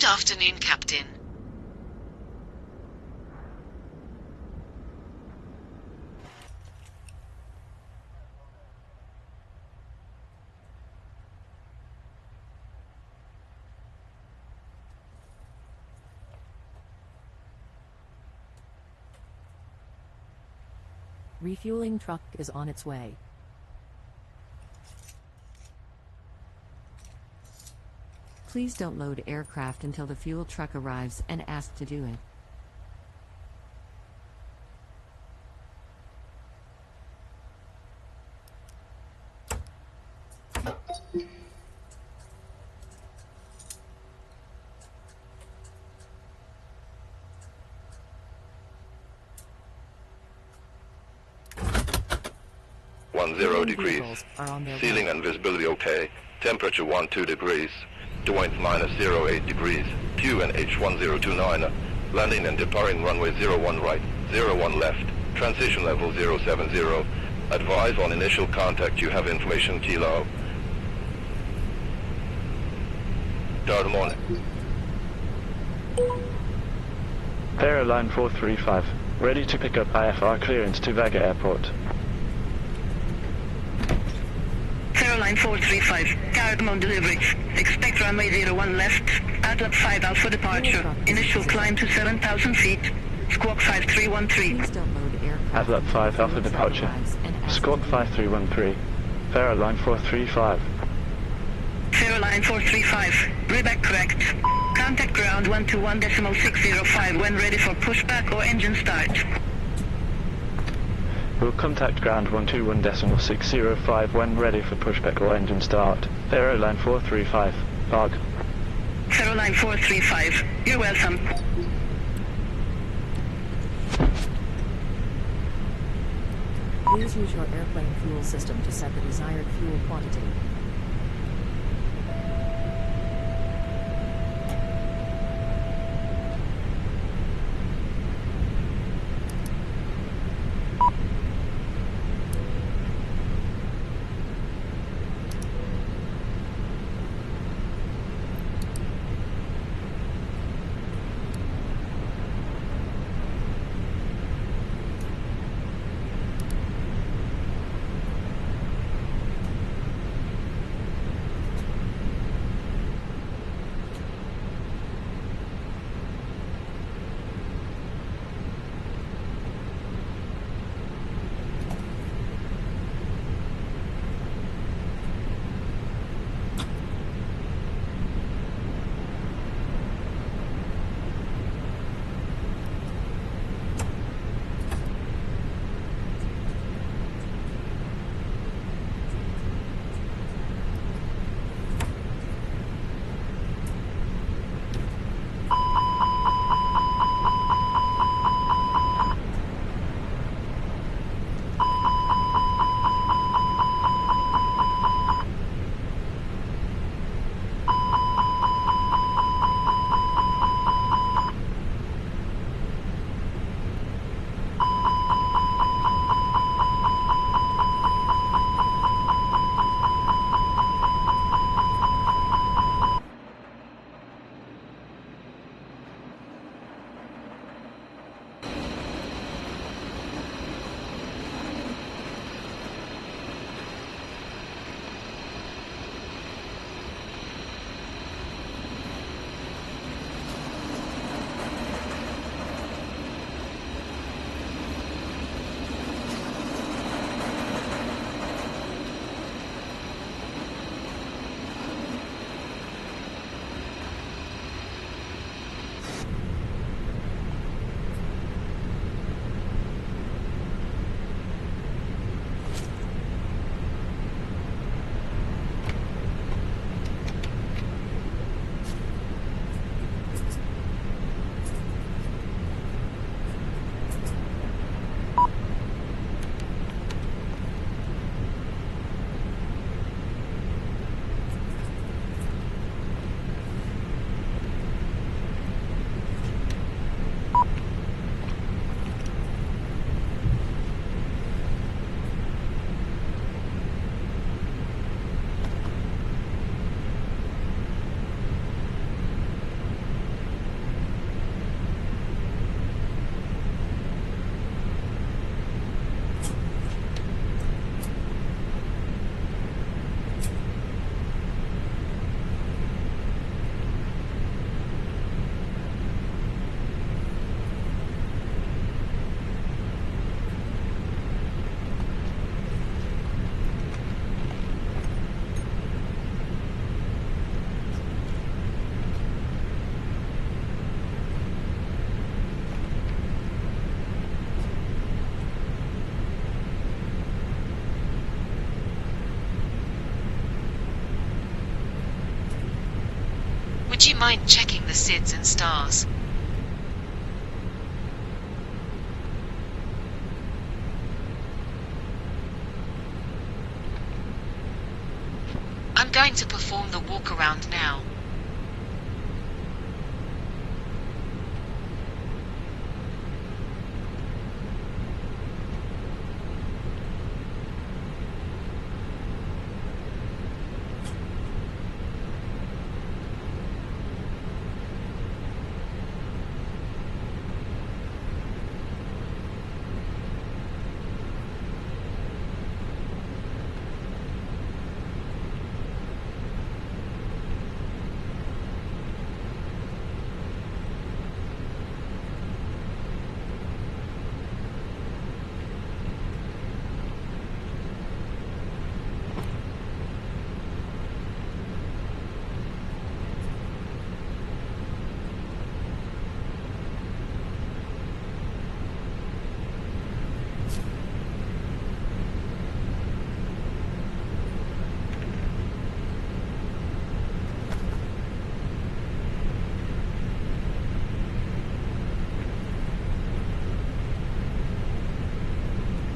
afternoon, Captain. Refueling truck is on its way. Please don't load aircraft until the fuel truck arrives and ask to do it. Degrees. Ceiling and visibility okay. Temperature 12 degrees. Point -08 degrees. QNH 1029. Landing and departing runway 01 right, 01 left. Transition level 070. Advise on initial contact you have information Kilo. Dardamon. Aeroline 435. Ready to pick up IFR clearance to Vagar Airport. Airline 435, Cardamom delivery. Expect runway 01 left, Outlook 5 Alpha departure. Initial climb to 7,000 feet. Squawk 5313. Outlook 5 Alpha departure. Squawk 5313. Airline 435. Airline 435, reback correct. Contact ground 121.605 when ready for pushback or engine start. We'll contact ground 121.605 when ready for pushback or engine start. Aeroline 435, Bog. Aeroline 435, you're welcome. Please use your airplane fuel system to set the desired fuel quantity. mind checking the SIDS and stars? I'm going to perform the walk around now.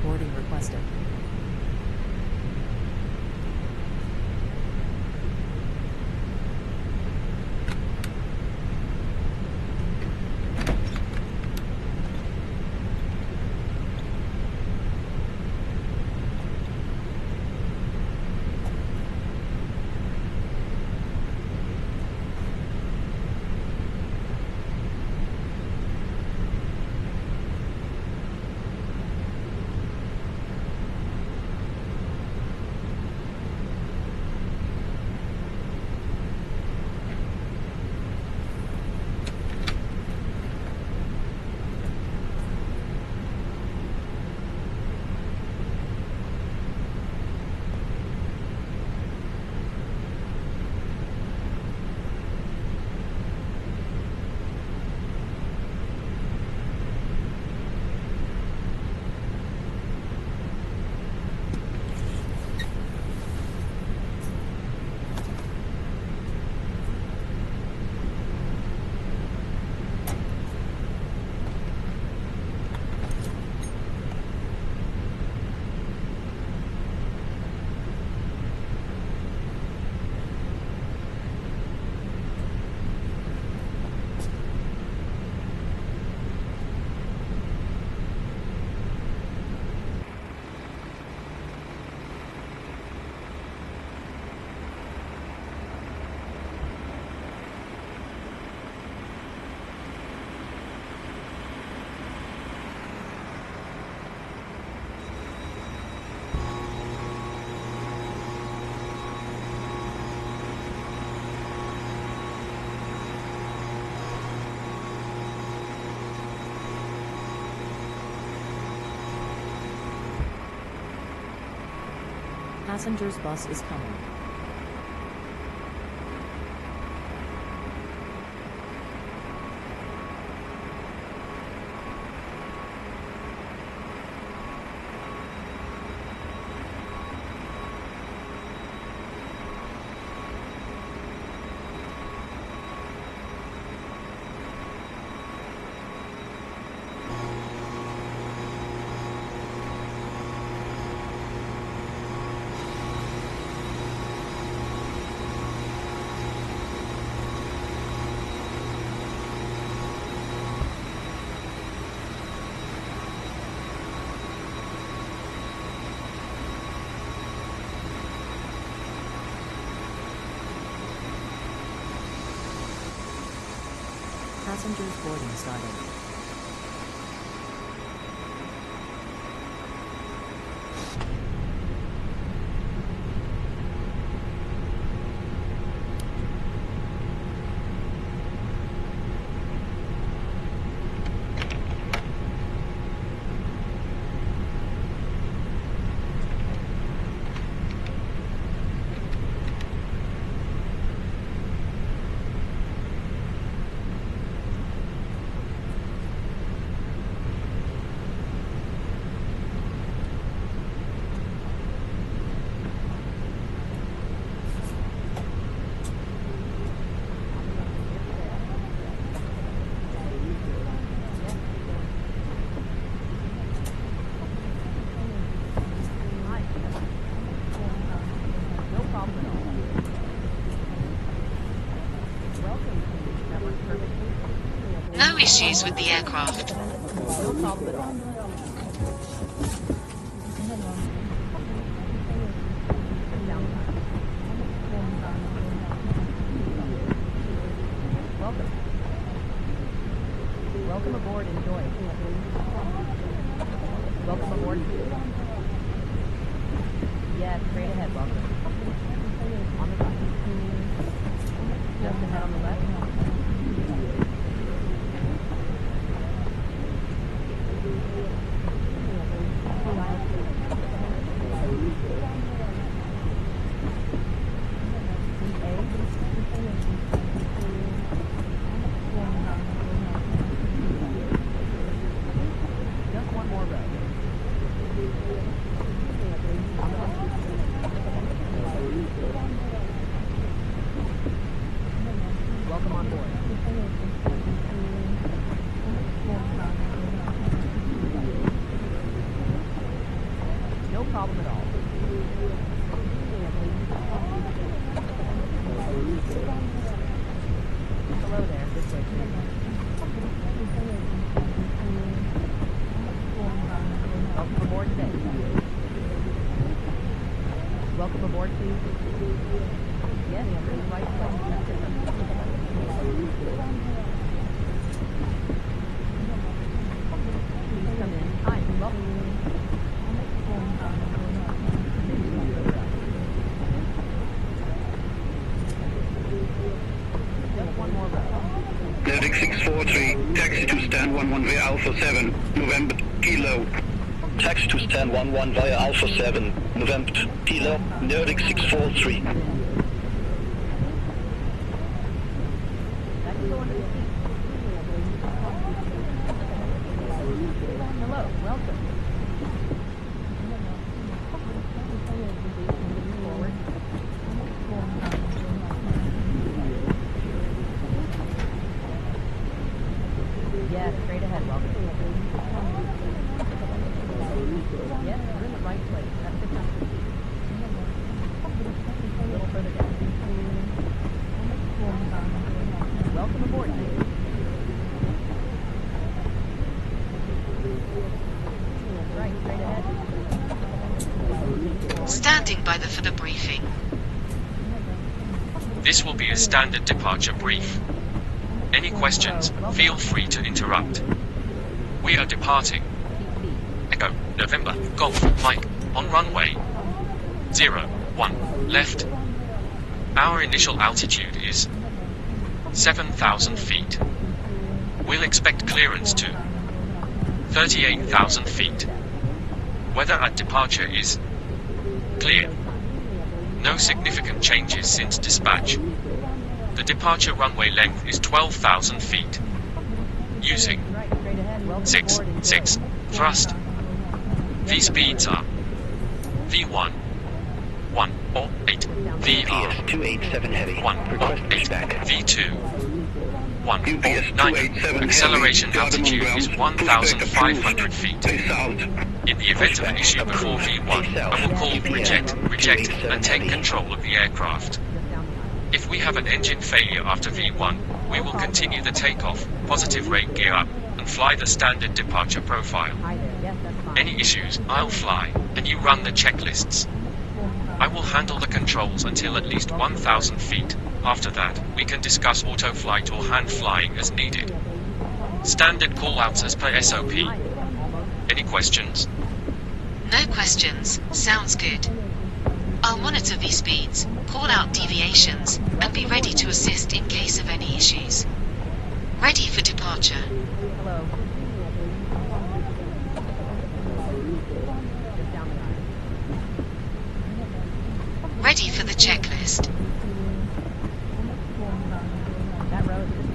Boarding requested. Passengers bus is coming. Passengers boarding started. issues with the aircraft. No problem at all. Welcome. Welcome aboard, enjoy. Welcome aboard. Yeah, straight ahead, welcome. On the right. Just ahead on the left. Just one more row. Welcome on board. No problem at all. Hello there, this way please. Welcome aboard, Dave. Welcome aboard, please. Yes, you're in the right place. That's it. Please come in. Hi, welcome. Just one more row. Nordic 643, taxi to stand 11 via Alpha 7, November Kilo. Taxi to stand 11 via Alpha 7, November Kilo, Nordic 643. Hello, welcome. Forward. Yeah, straight ahead, welcome. Yes, you're in the right place. That's 600 feet. A little further down. Welcome aboard, Dave. Right, straight ahead. Standing by for the briefing. This will be a standard departure brief. Any questions, feel free to interrupt. We are departing. Echo, November, Golf, Mike, on runway 01, left. Our initial altitude is 7,000 feet. We'll expect clearance to 38,000 feet. Weather at departure is clear. No significant changes since dispatch. The departure runway length is 12,000 feet. Using 6 thrust. V speeds are V1 1 or 8, VR 287 heavy. 1 or 8, V2 1 or 9. Acceleration altitude is 1,500 feet. In the event of an issue before V1, I will call reject, and take control of the aircraft. If we have an engine failure after V1, we will continue the takeoff, positive rate gear up, and fly the standard departure profile. Any issues, I'll fly, and you run the checklists. I will handle the controls until at least 1,000 feet. After that, we can discuss auto flight or hand flying as needed. Standard callouts as per SOP. Any questions? No questions. Sounds good. I'll monitor V speeds, call out deviations, and be ready to assist in case of any issues. Ready for departure. Hello. Just down the aisle. Ready for the checklist. That row is just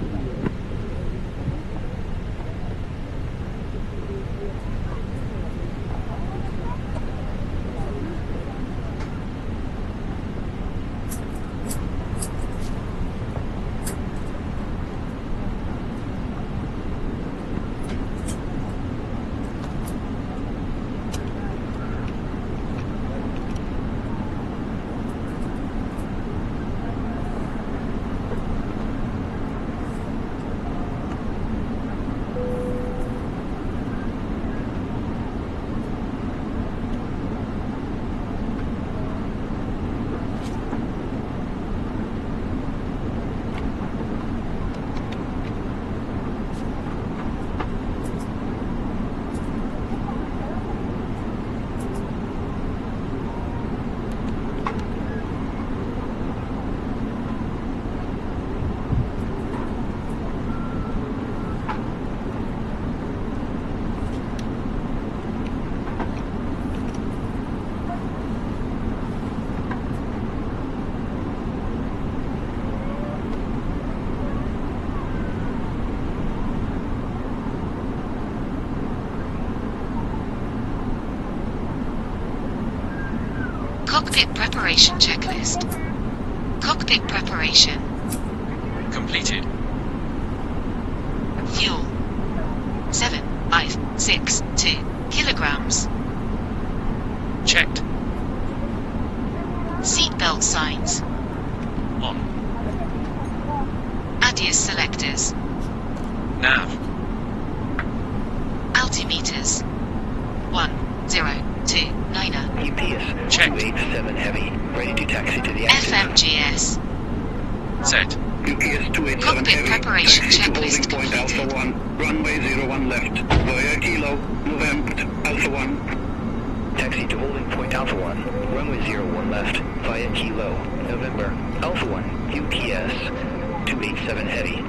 Cockpit preparation checklist. Cockpit preparation. Completed. Fuel. 7,562 kilograms. Checked. Seatbelt signs. On. ADIAS selectors. Nav. Altimeters. 1029er. UPS Checked. 287 Heavy, ready to taxi to the active. FMGS. Set. UPS 287 Cockpit Heavy, preparation taxi to checklist holding point completed. Alpha 1, runway 01 left, via Kilo, November, Alpha 1. Taxi to holding point Alpha 1, runway 01 left, via Kilo, November, Alpha 1, UPS 287 Heavy.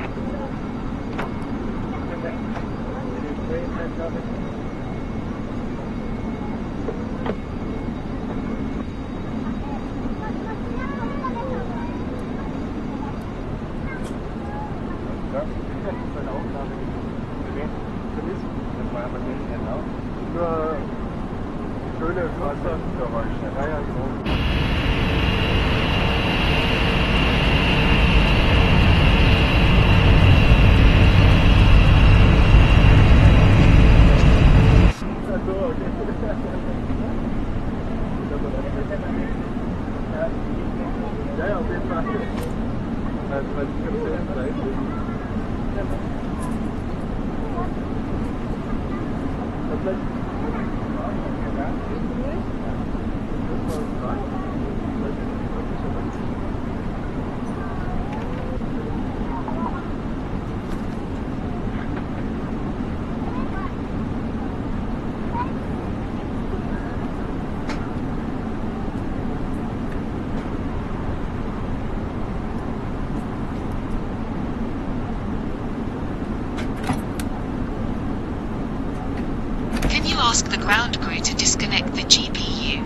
Can you ask the ground crew to disconnect the GPU?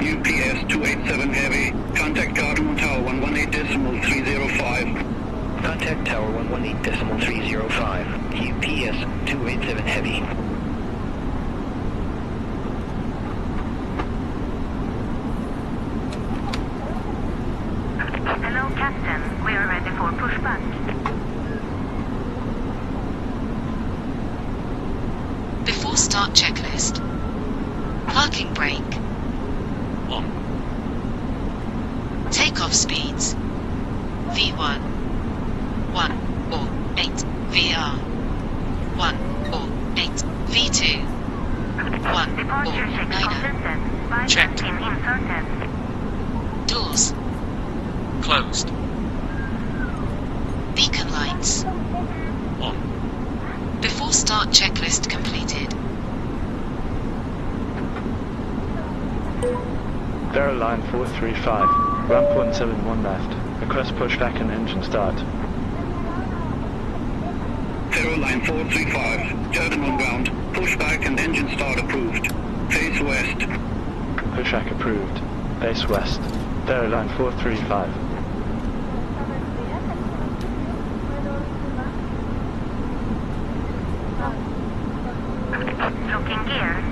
UPS 287 Heavy, contact Cardinal Tower 118.305. Contact Tower 118.305, UPS 287 Heavy. Hello, Captain. We are ready for pushback. Before start checklist. Parking brake. On. Takeoff speeds. V1. 148 VR. 148 V2. Departure check 149er. completed. Flight Checked. pin inserted. Doors. Closed. Beacon lights. On. Before start checklist completed. Line 435, ramp 171 left. Request pushback and engine start. Line 435, Jordan on ground, pushback and engine start approved. Face west. Pushback approved. Base west. Line 435. Looking gear.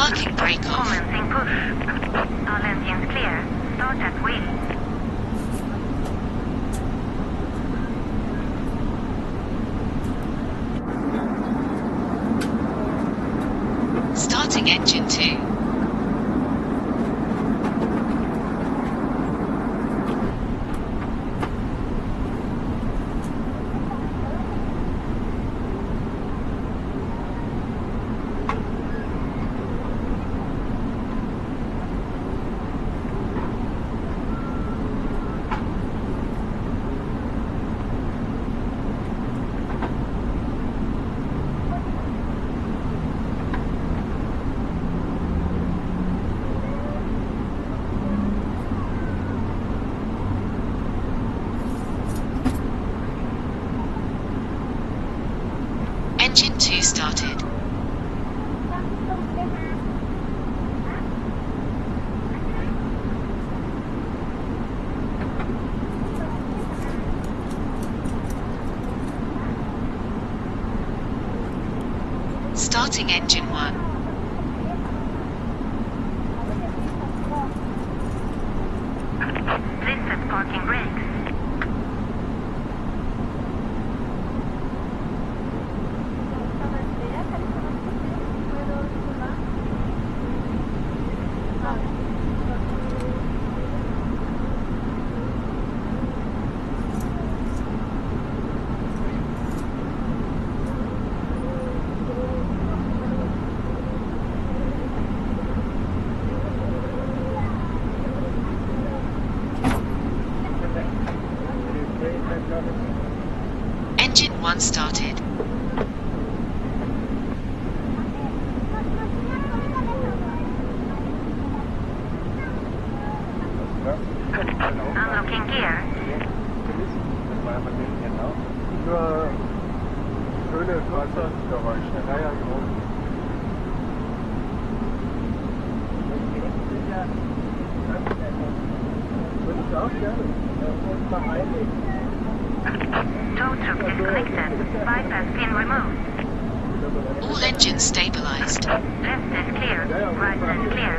Parking brake off. Commencing push. All engines clear. Start at wheel. Starting engine 2. Engine 2 started. Starting engine 1. Please set parking brakes. Engine 1 started. Unlocking gear. Tow truck disconnected. Bypass pin removed. All engines stabilized. Left is clear. Right is clear.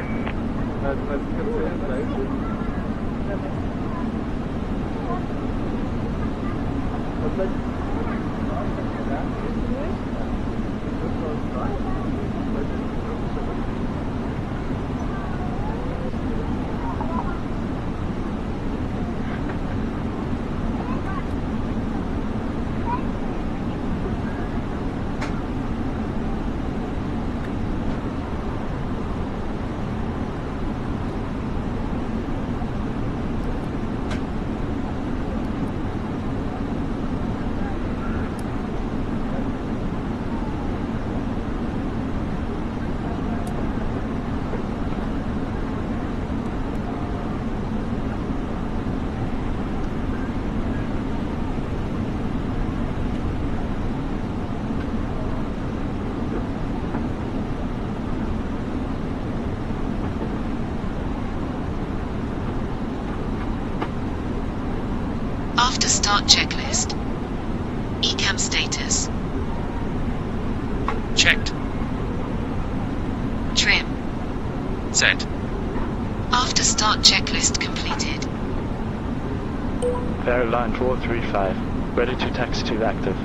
After start checklist. ECAM status. Checked. Trim. Set. After start checklist completed. Line 435. Ready to taxi to active.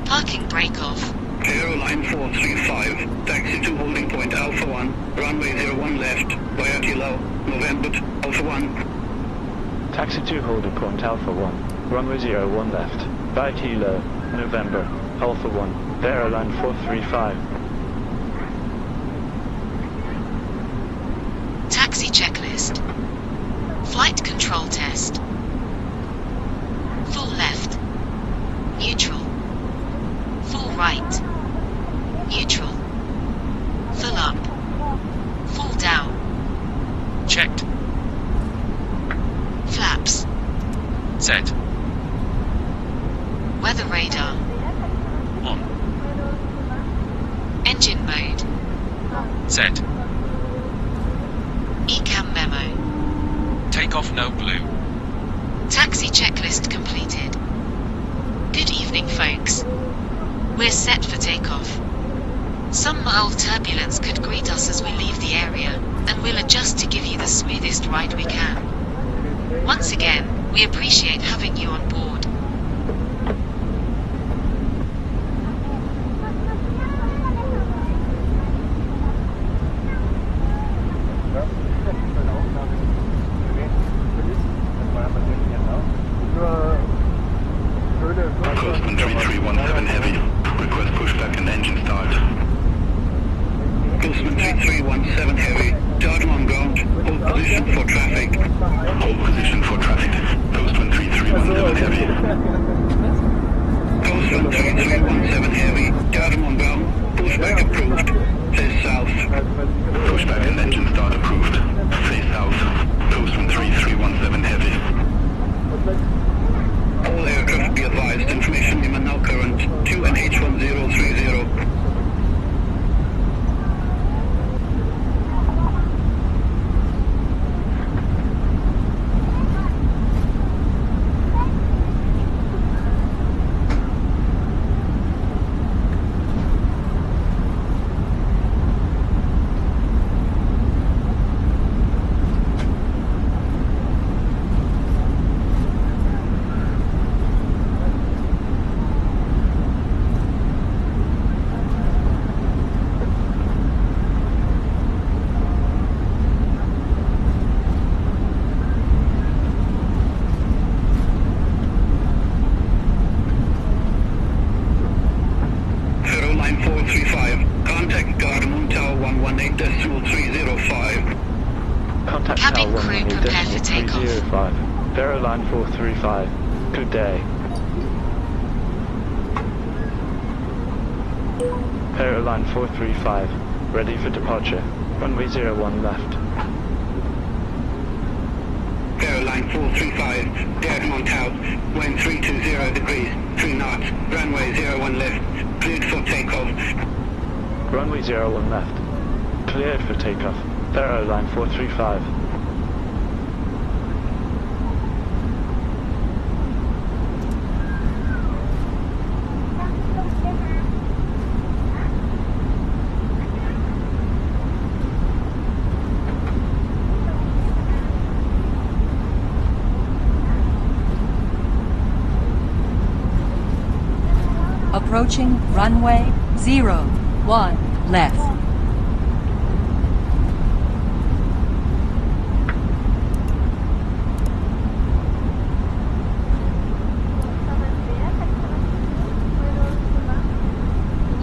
Parking brake off. Aeroline 435, taxi to holding point Alpha 1, runway 01 left, via Kilo, November, Alpha 1. Taxi to holding point Alpha 1, runway 01 left, by Kilo, November, Alpha 1, Aeroline 435. Taxi checklist. Flight control test. Full left. Neutral. Full right. Neutral. Full up. Full down. Checked. Flaps. Set. Weather radar. On. Engine mode. Set. ECAM memo. Takeoff no blue. Taxi checklist completed. Good evening, folks. We're set for takeoff. Some mild turbulence could greet us as we leave the area, and we'll adjust to give you the smoothest ride we can. Once again, we appreciate having you on board. Coastman 3317 Heavy, request pushback and engine start. Coastman 3317 Heavy, Addons on ground, hold position for traffic. Hold position for traffic. Coastman 3317 Heavy. Coastman 3317 Heavy, Addons on ground, pushback approved. Face south. Pushback and engine start approved. Face south. Coastman 3317 Heavy. All aircraft be advised, information beam now current 2 and H1030. Cabin crew prepare for takeoff. 305. Line 435. Good day. Line 435. Ready for departure. Runway 01 left. Line 435, Diagonal Tower, wind 320 degrees, 3 knots, runway 01 left, cleared for takeoff. Runway 01 left. Cleared for takeoff. Line 435. Approaching runway 01 left.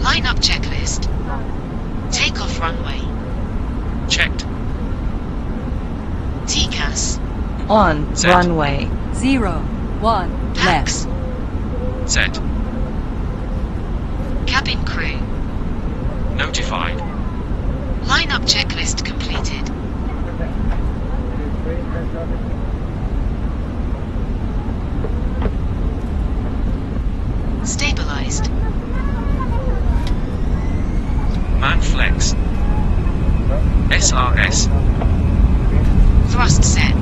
Line up checklist. Takeoff runway. Checked. TCAS. On Z. runway 01 Pax. left. Z. Cabin crew. Notified. Line up checklist completed. Stabilized. Man flex. SRS. Thrust set.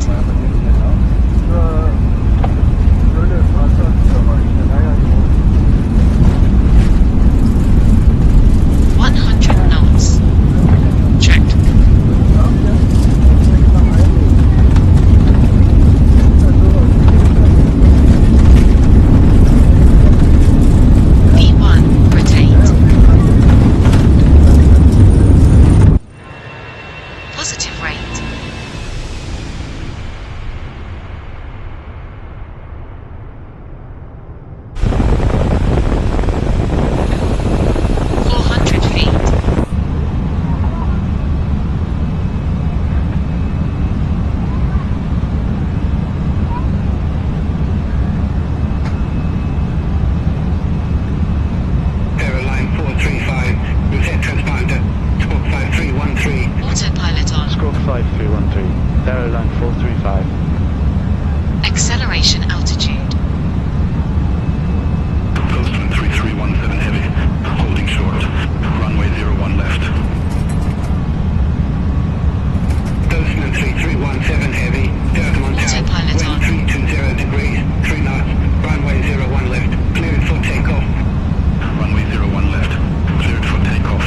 100 knots. Checked. V1, rotate. Positive rate. Acceleration altitude. Postman 3317 Heavy, holding short. Runway 01 left. Postman 3317 Heavy, Diagonal Tower, Autopilot on. wind 320 degrees, 3 knots, runway 01 left, cleared for takeoff. Runway 01 left, cleared for takeoff.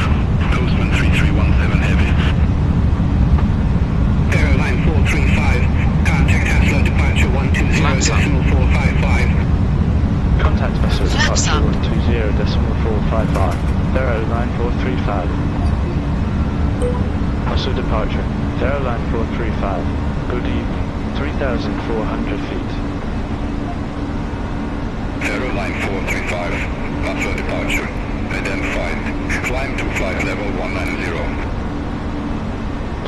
Oslo departure, Terrain 435. Good evening, 3,400 feet. Terrain 435, Oslo departure. Identified. Climb to flight level 190.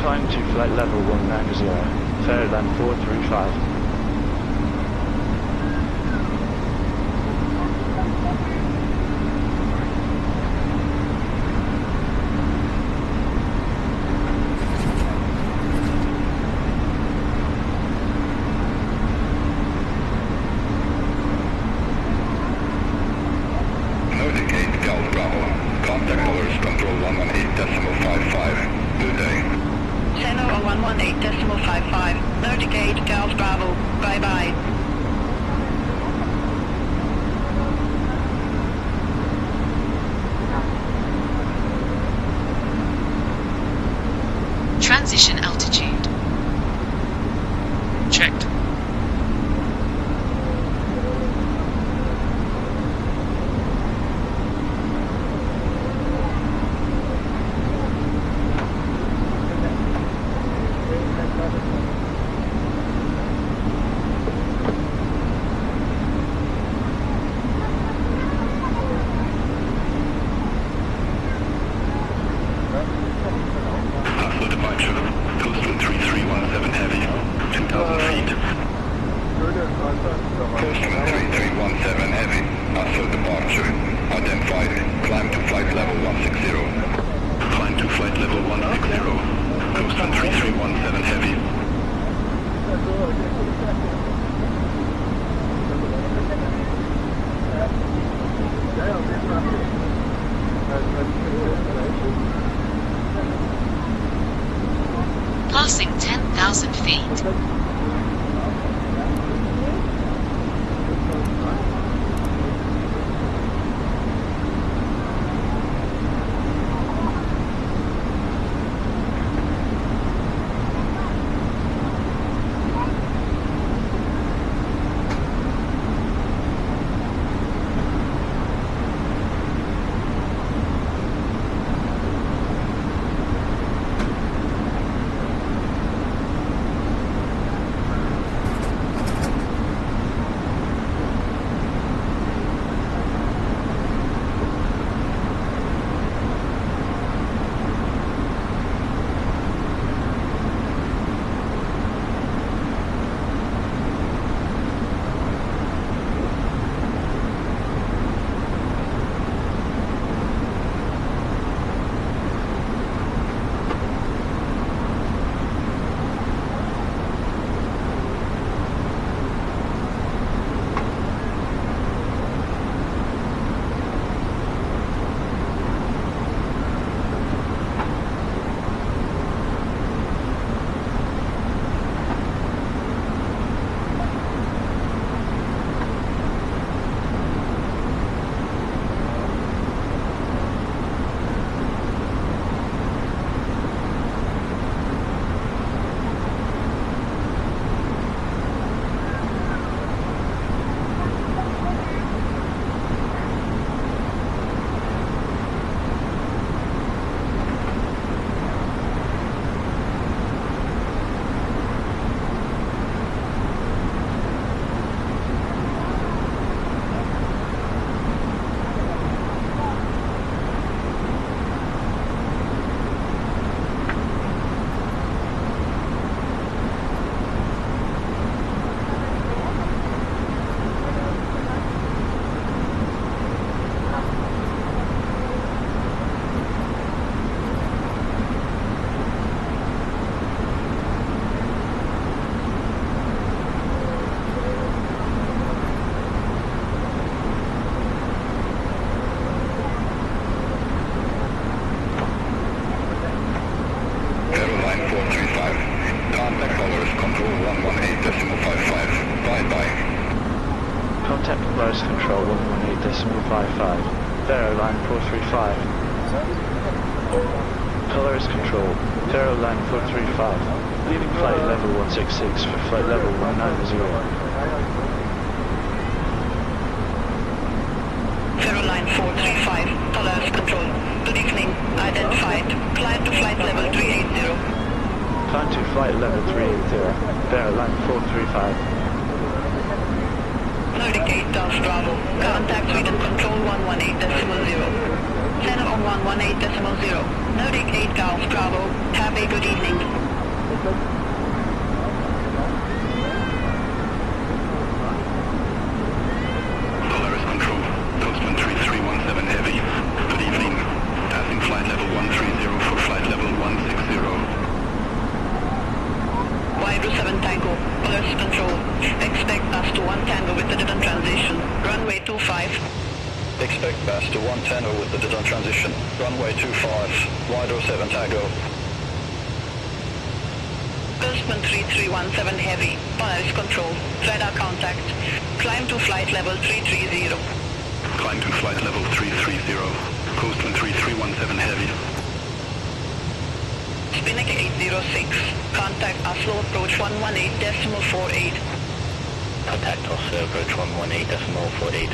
Climb to flight level 190, Terrain 435. Transition altitude. Checked. Passing 10,000 feet. Control 118.55. There, line 435. Colors control, Terra line 435. Leaving flight level 166 for flight level 190. Terra line 435, colors control. Good evening, identified. Climb to flight level 380. flight level 380, bear line 435. Navigate Golf Bravo, contact Sweden Control 118.0. Center on 118.0. Navigate Golf Bravo, have a good evening. Polaris Control, Coastman 3317 Heavy. Good evening. Passing flight level 130 for flight level 160. Wydro 7 Tango, Polaris Control. Expect us to 1 Tango with the Didon transition. Runway 25. Expect Bass to 1 Tango with the Didon transition. Runway 25, Wydro 7 Tango. Coastman 3317 Heavy, Polaris Control. Radar contact. Climb to flight level 330. Climb to flight level 330. Coastman 3317 Heavy. Spinnaker 806. Contact Oslo approach 118.48. Contact Oslo approach 118.48.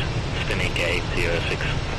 Spinnaker 806.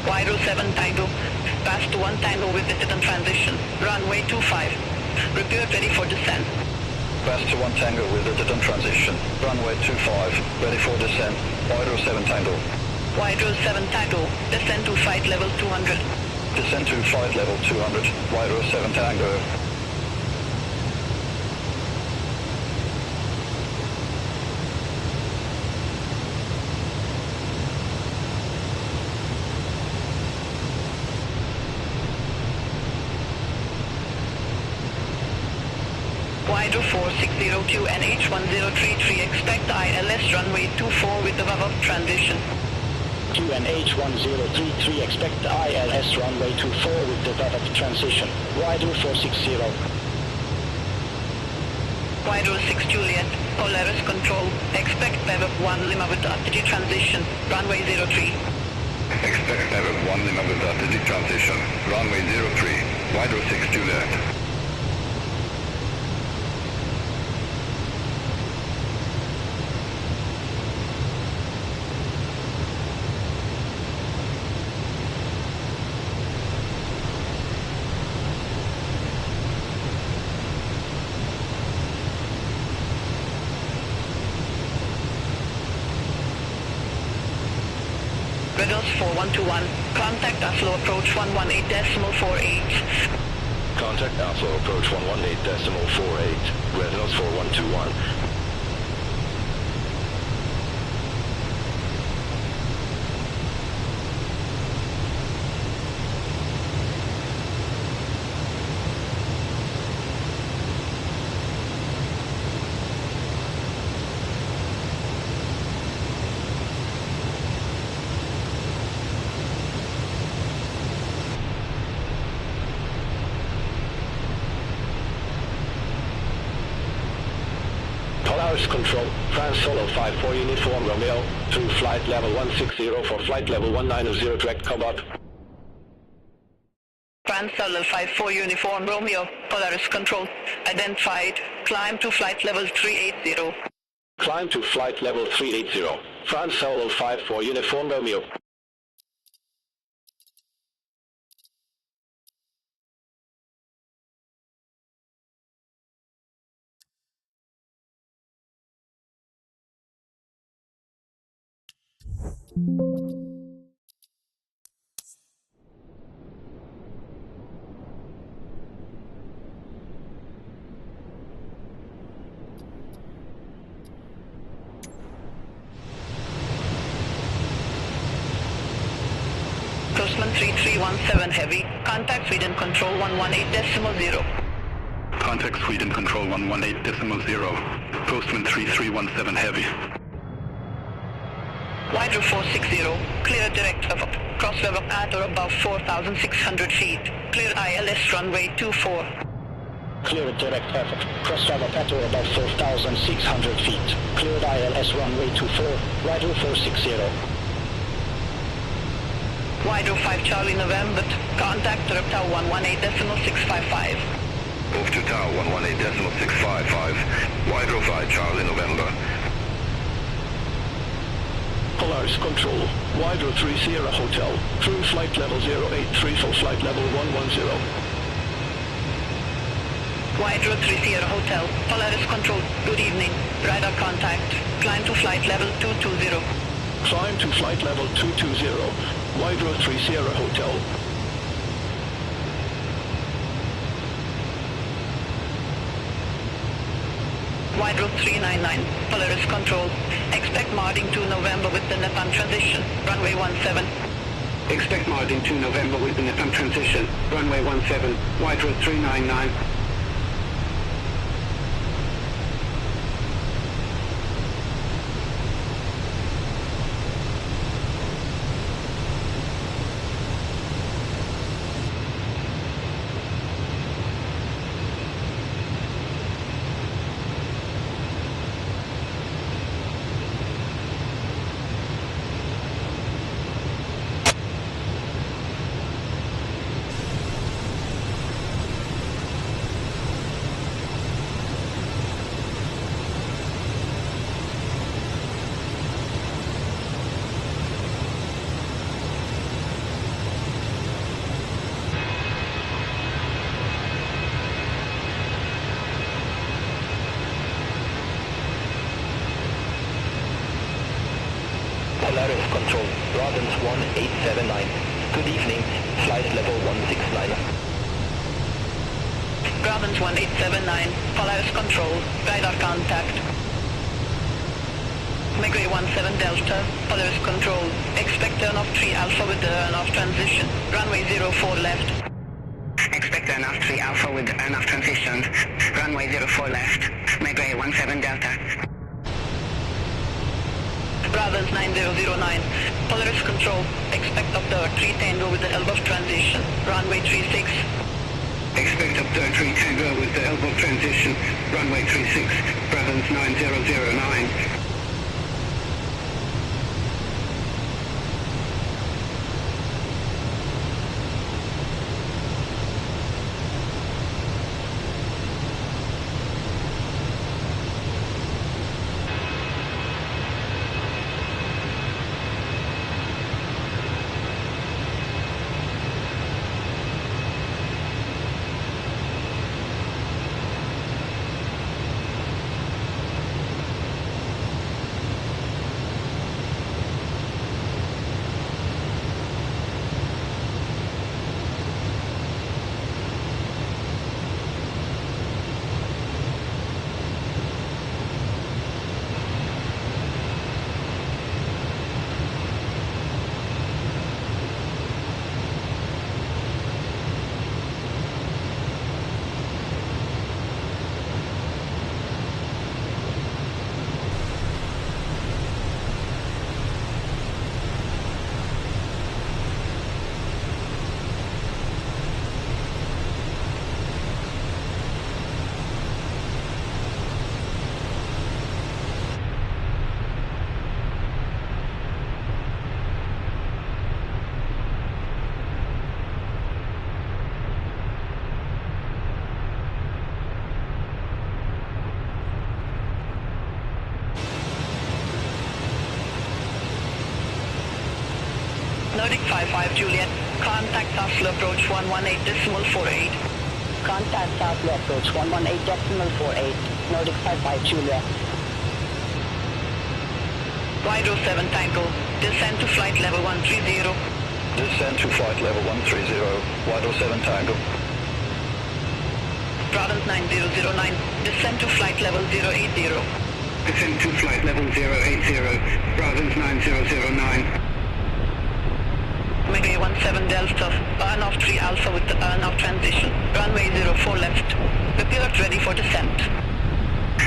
Wydro 7 Tango. Pass to 1 Tango with Didon transition. Runway 25. Repair ready for descent. Pass to 1 Tango with Didon transition. Runway 25. Ready for descent. Wydro 7 Tango. Wydro 7 Tango. Descend to flight level 200. Descend to flight level 200. Wydro 7 Tango. Wider 4602 and H1033, expect ILS runway 24 with the above transition. QNH1033, expect ILS runway 24 with the above transition. Wider 460. Wider 6 Juliet, Polaris control, expect Bevel 1 Lima with altitude transition, runway 03. Expect Bevel 1 Lima with altitude transition, runway 03, wider 6 Juliet. Reynolds 4121, contact Oslo approach 118.48. Contact Oslo approach 118.48, Reynolds 4121. Polaris control, France Solo 54 Uniform Romeo, through flight level 160 for flight level 190 direct combat. France Solo 54 Uniform Romeo, Polaris control, identified, climb to flight level 380. Climb to flight level 380, France Solo 54 Uniform Romeo. Postman 3317 Heavy, contact Sweden Control 118.0. Contact Sweden Control 118.0, Postman 3317 Heavy. Wider 460, clear direct of cross level at or above 4,600 feet, clear ILS runway 24. Clear direct effort, cross level at or above 4,600 feet, cleared ILS runway 24, wider 460. Wider 5 Charlie November, contact Reptile 118.655. Move to Tower 118.655, wider 5 Charlie November. Polaris control, wider 3 Sierra Hotel, through flight level 083 for flight level 110. Wider 3 Sierra Hotel, Polaris control, good evening, radar contact, climb to flight level 220. Climb to flight level 220, wider 3 Sierra Hotel. Wider 399, Polaris control, expect Marding 2 November with the Nepal transition, runway 17. Expect Marding 2 November with the Nepal transition, runway 17, wider 399. Polaris control, Addons 1879. Good evening, flight level 169. Addons 1879, Polaris control, radar contact. Megway 17 Delta, Polaris control, expect turn off 3 Alpha with the turn-off transition, runway 04 left. Expect turn off 3 Alpha with the turn-off transition, runway 04 left, Megway 17 Delta. Brothers 9009, Polaris Control, expect observer 3 Tango with the help of transition, runway 36. Expect observer 3 Tango with the help of transition, runway 36, Brothers 9009. Nordic 55 Juliet, contact Oslo approach 118.48. Contact Oslo approach 118.48. Nordic 55 Juliet. Wide 07 Tango, descend to flight level 130. Descend to flight level 130, Wide 07 Tango. Province 9009, descend to flight level 080. Descend to flight level 080, Province 9009. Megway 17 Delta, earn off 3 Alpha with the earn off transition, runway 04 left. Prepare ready for descent.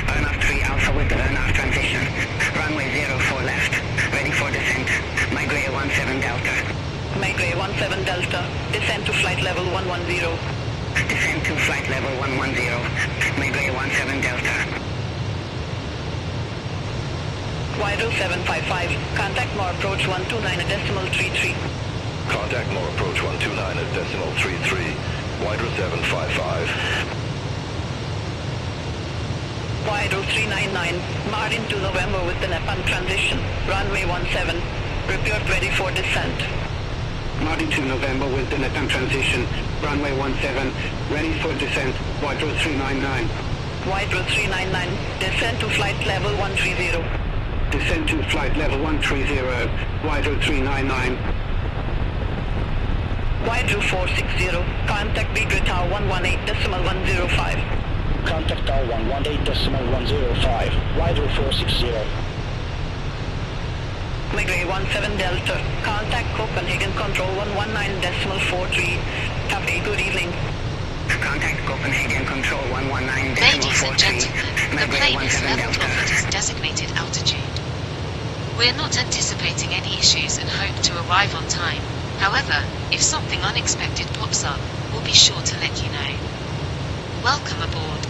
Earn off 3 Alpha with the earn off transition, runway 04 left, ready for descent. Megway 17 Delta. Megway 17 Delta, descend to flight level 110. Descend to flight level 110, Megway 17 Delta. Wide 0755, contact more approach 129.33. Contact more approach 129.33, Wide 0755. Wide 0399, Martin to November with the Nepal transition, runway 17, prepared ready for descent. Martin to November with the Nepal transition, runway 17, ready for descent, Wide 0399. Wide 0399, descend to flight level 130. Descend to flight level 130, Wide 0399. Wide 460, contact Bigger Tower 118.105. Contact Tower 118.105, Wide 460. Megway 17 Delta, contact Copenhagen Control 119.43. Have a good evening. Contact Copenhagen Control 119.43. Ladies and gentlemen, the plane is leveled off at its designated altitude. We're not anticipating any issues and hope to arrive on time. However, if something unexpected pops up, we'll be sure to let you know. Welcome aboard.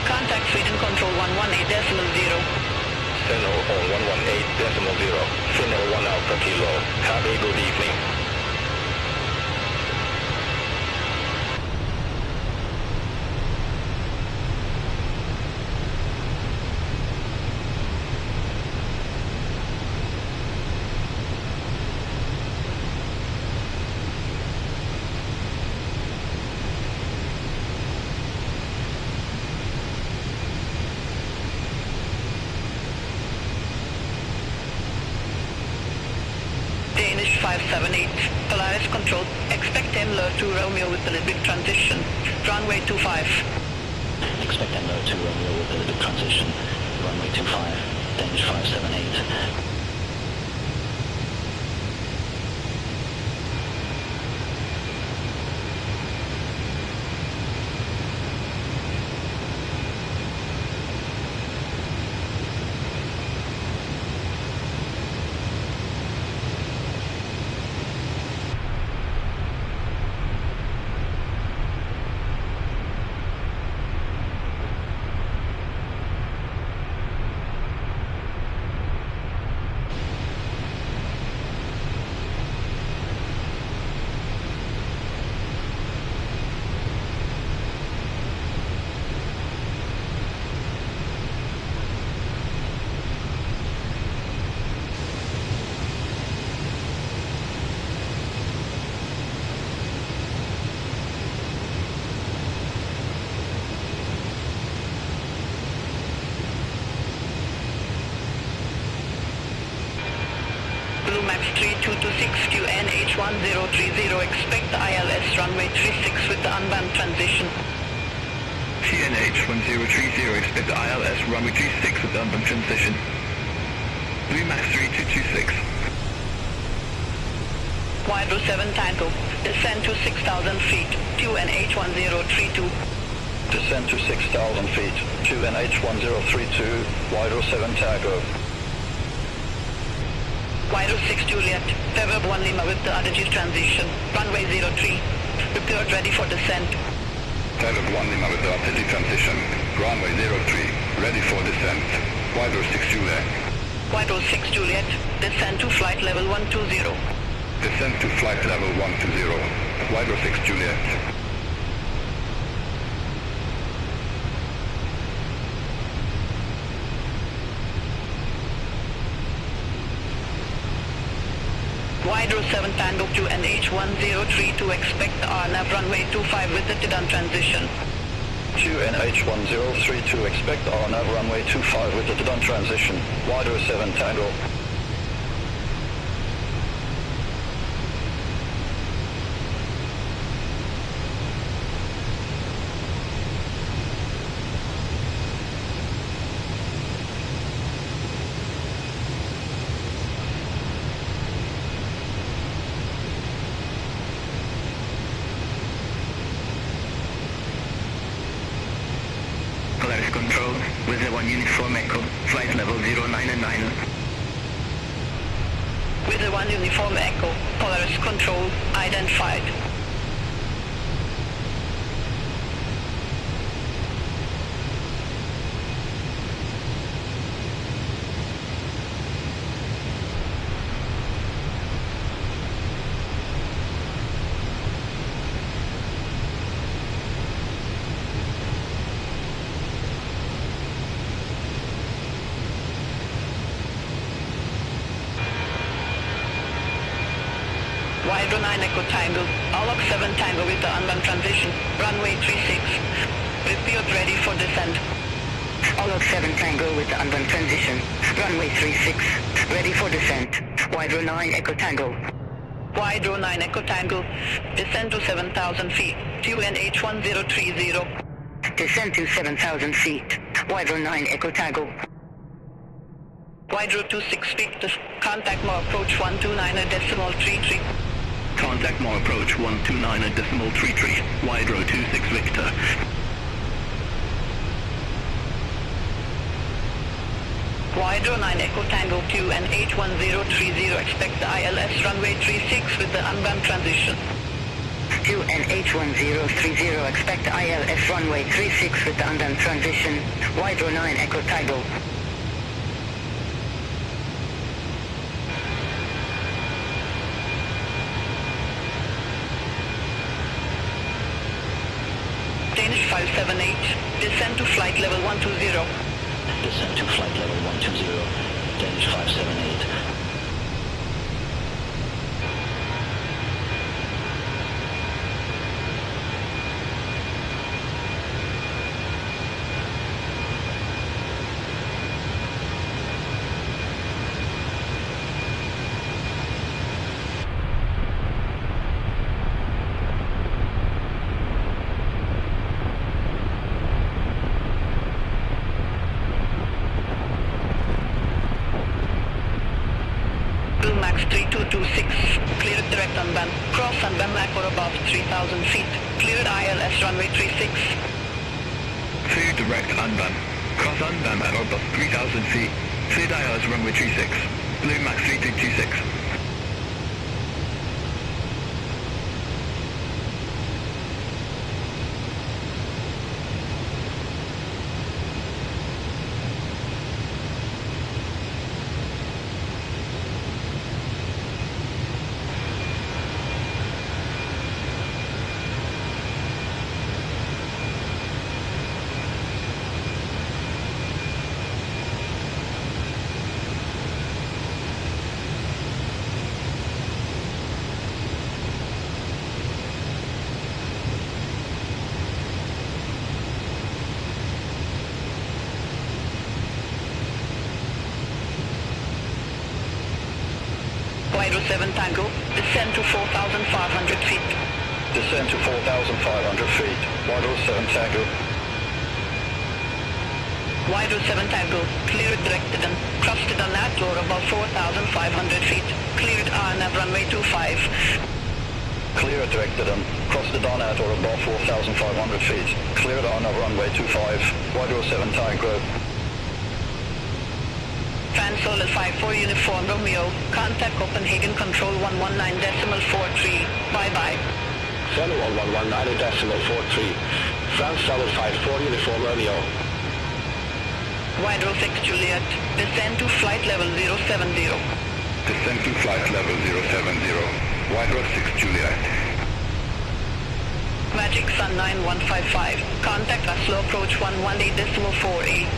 Contact Sweden Control 118.0. Signal on 118.0. Signal 1 Alpha Kilo. Have a good evening. 578, Polaris control, expect Emler to Romeo with the Libby transition, runway 25. Expect Emler to Romeo with the Libby transition, runway 25, Danish 578. Max 3226 QNH1030, expect ILS runway 36 with the unbound transition. QNH1030, expect ILS runway 36 with the unbound transition. Max 3226. Wydro 7 Tango, descend to 6,000 feet, QNH1032. Descend to 6,000 feet, QNH1032, Wydro 7 Tango. Wydro 6 Juliet, Fever 1 Lima with the Addons transition, runway 03, repaired ready for descent. Fever 1 Lima with the Addons transition, runway 03, ready for descent, Wydro 6 Juliet. Wydro 6 Juliet, descend to flight level 120. Descent to flight level 120, Wydro 6 Juliet. Wydro 7 Tango to NH1032, expect RNAV runway 25 with the Addons transition. QNH1032, expect RNAV runway 25 with the Addons transition, Wydro 7 Tango. Control, with the 1 uniform echo, flight level 099. With the 1 uniform echo, Polaris control, identified. Wydro 9 Echo Tango, Alok 7 Tango with the unbound transition, runway 36, repaired ready for descent. Alok 7 Tango with the unbound transition, runway 36, ready for descent. Wydro 9 Echo Tango. Wydro 9 Echo Tango, descend to 7,000 feet, QNH1030. Descend to 7,000 feet, Wydro 9 Echo Tango. Wydro 26 Victor, contact more approach 129.33. Contact more approach 129.33, Wydro 26 Victor. Wydro 9 Echo Tango QNH1030, expect the ILS runway 36 with the unbound transition. QNH1030, expect the ILS runway 36 with the unbound transition, Wydro 9 Echo Tango. Danish 578, descend to flight level 120. Descend to flight level 120, Danish 578. 226. Cleared direct on band. Cross on band back or above 3,000 feet. Cleared ILS runway 36. Cleared direct on band. Cross on band at or above 3,000 feet. Cleared ILS runway 36. Blue Max 3226. Wider 7 Tango, descend to 4,500 feet. Descend to 4,500 feet. Wider 7 Tango. Wider 7 Tango, cleared directed and crossed on that floor above 4,500 feet. Cleared RNAV runway 25. Cleared directed and crossed on at or above 4,500 feet. Cleared RNAV runway 25. Wider 7 Tango. Fan Solar 54 Uniform Romeo, contact Copenhagen Control 119.43, bye-bye. Sun 1119.43, France Solar 54 Uniform Romeo. Wider 6 Juliet, descend to flight level 070. Descend to flight level 070. Wider 6 Juliet. Magic Sun 9155, contact Oslo approach 118.48.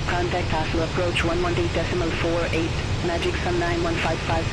Contact Oslo approach 118.48, Magic Sun 9155.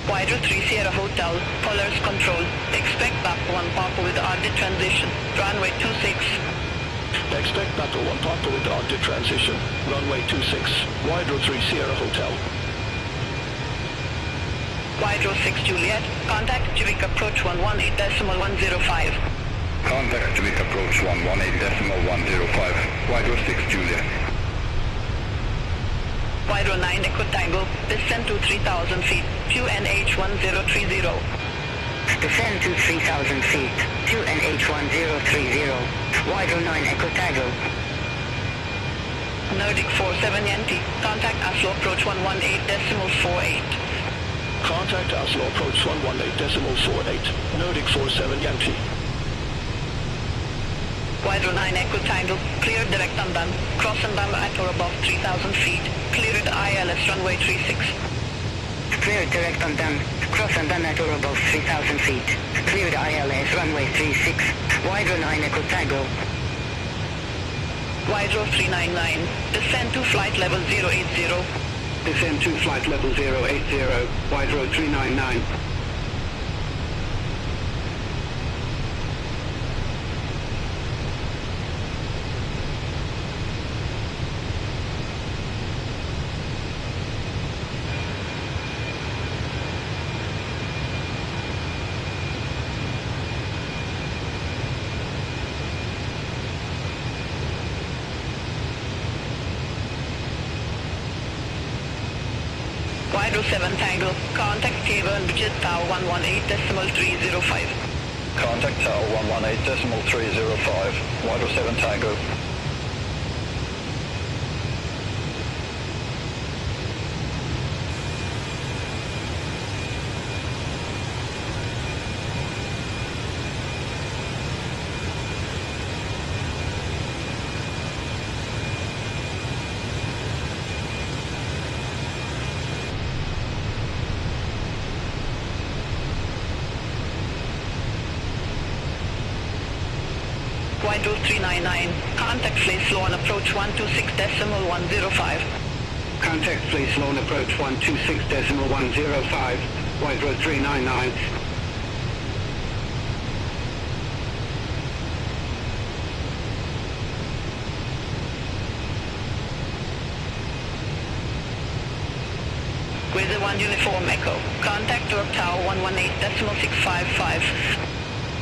Wider 3 Sierra Hotel, Polaris Control, expect back 1 Papa with RD transition, runway 26. Expect Papa 1 Papa with RD transition, runway 26, Wider 3 Sierra Hotel. Wider 6 Juliet, contact Civic approach 118.105. Contact Civic approach 118.105. Wider 6 Juliet. Wider 9 Echo Tango, descend to 3,000 feet, QNH 1030. Descend to 3,000 feet, QNH 1030. Wider 9 Echo Tango. Nordic 47 Yankee, contact Oslo approach 118.48. Contact Oslo approach 118.48, Nordic 47 Yankee. Wider 9 Echo Tango, cleared direct on band, cross and band at or above 3,000 feet, cleared ILS runway 36. Cleared direct on band, cross and band at or above 3,000 feet, cleared ILS runway 36, Wider 9 Echo Tango. Wider 399, descend to flight level 080. Descend to flight level 080, Wider 399. Wider 7 Tango, contact Cavern Bridget Tower 118.305. Contact Tower 118.305, Wider 7 Tango. Wider 399, contact Place Low on approach 126.105. Contact Place Low on approach 126.105. Wide road 399. With the 1 uniform echo, contact Turk Tower 118.655.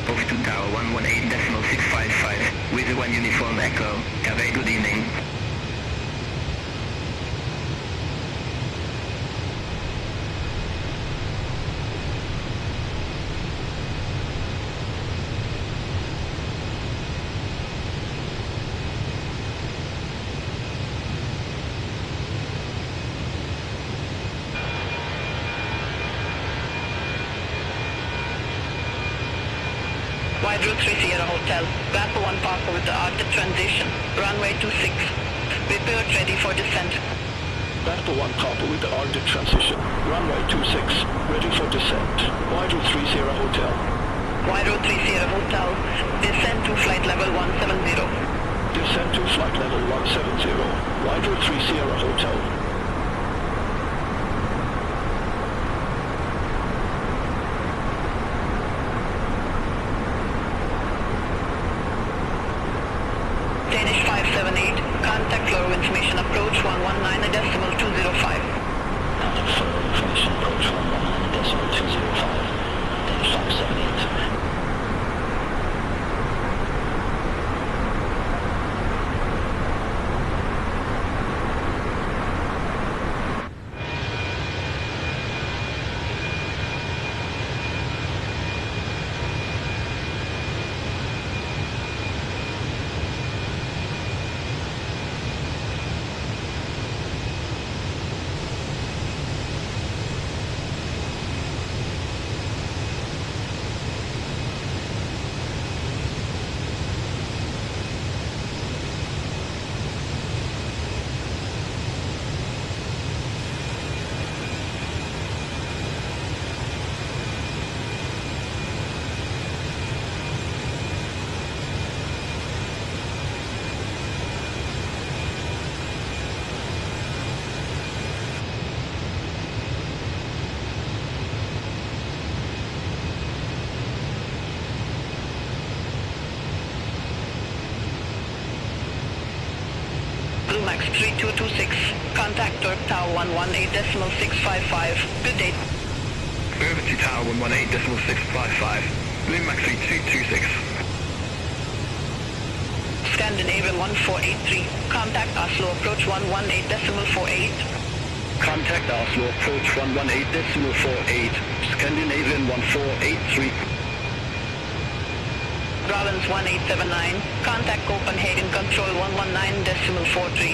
Over to Tower 118.655 with the 1 uniform echo. Have a good evening. Wide route 3 Sierra Hotel, Bravo 1 Parker with the Arctic transition, runway 26. Prepared ready for descent. Bravo 1 Papa with the Arctic transition, runway 26, ready for descent. Wide route 3 Sierra Hotel. Wide route 3 Sierra Hotel, descend to flight level 170. Descend to flight level 170, Wide route 3 Sierra Hotel. Danish 578, contact flow information approach 119.205. Contact flow information approach 119.205. Danish 578. Max 3226, contact Turk Tower 118.655. Good day. Over to Tower 118.655, Blue Max 3226. Scandinavian 1483, contact Oslo approach 118.48. Contact Oslo approach 118.48, Scandinavian 1483. Rollins 1879, contact Copenhagen control 119.43.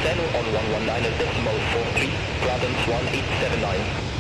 Settle on 119.43, Rollins 1879.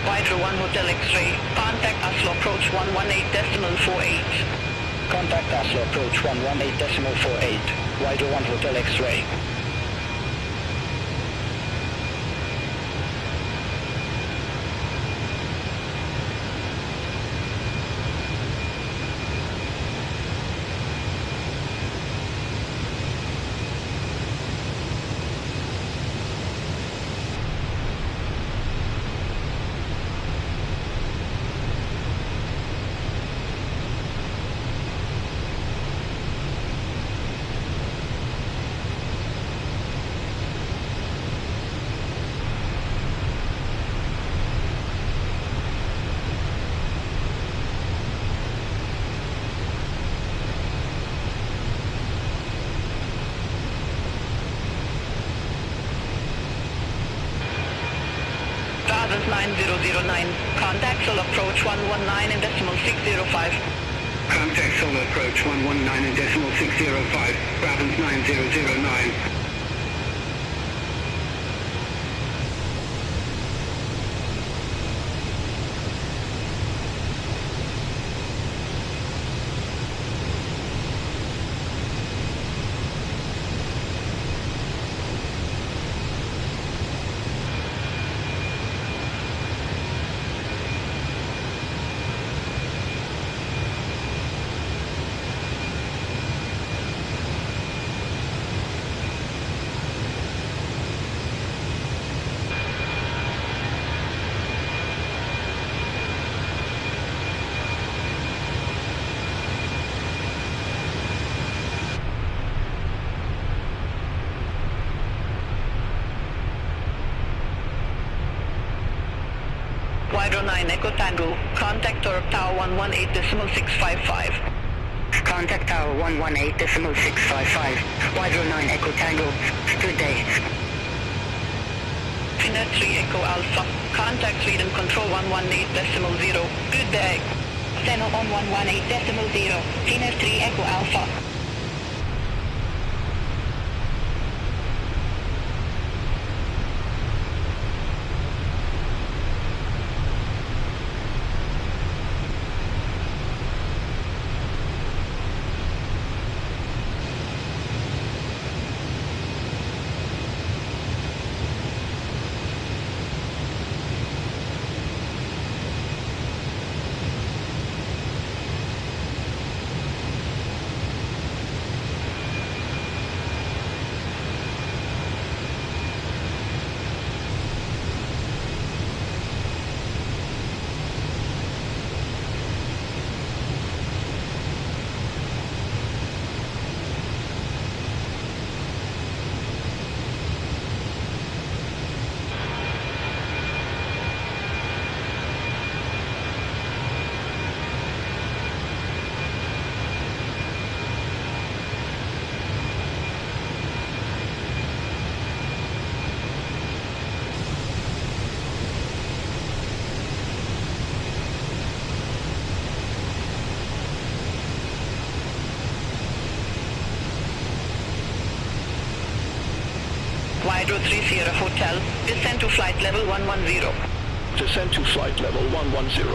Hydro 1 Hotel X-ray, contact Oslo approach 118.48. Contact Oslo approach 118.48, Hydro 1 Hotel X-ray. 1009. Contact Solo approach 119 in decimal 605. Contact Solo approach 119 in decimal 605. Brabants 9009. Hydro 9 Echo Tango. Contact Tower 118 decimal 655. Contact Tower 118 decimal 655. Hydro 9 Echo Tango. Good day. Finnair 3 Echo Alpha. Contact Sweden Control 118 decimal 0. Good day. Channel on 118 decimal 0. Finnair 3 Echo Alpha. Hydro 3 Sierra Hotel. Descend to flight level 110. Descend to flight level 110.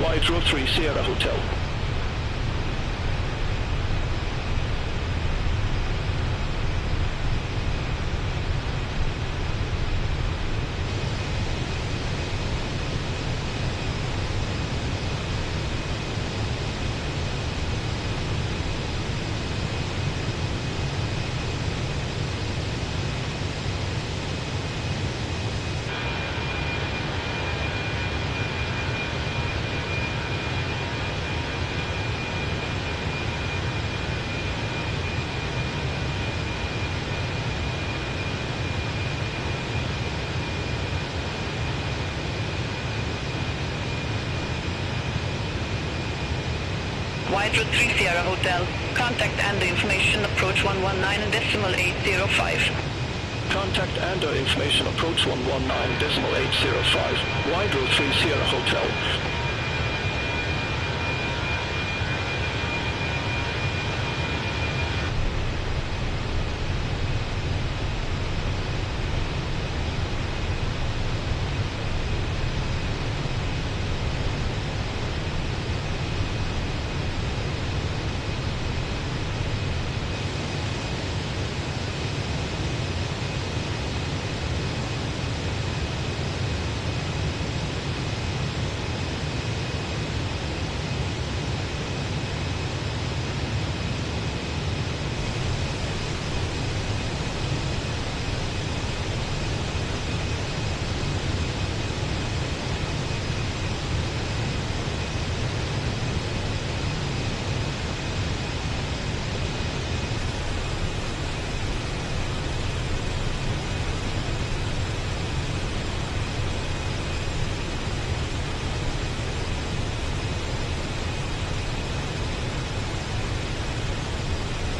Hydro 3 Sierra Hotel. Hydro 3 Sierra Hotel. Contact and information approach 119 and decimal 805. Contact and information approach 119 decimal 805. Hydro 3 Sierra Hotel.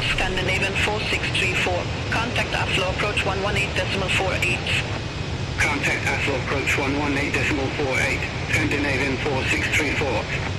Scandinavian 4634. Contact Oslo approach 118 decimal 48. Contact Oslo approach 118.48, Scandinavian 4634.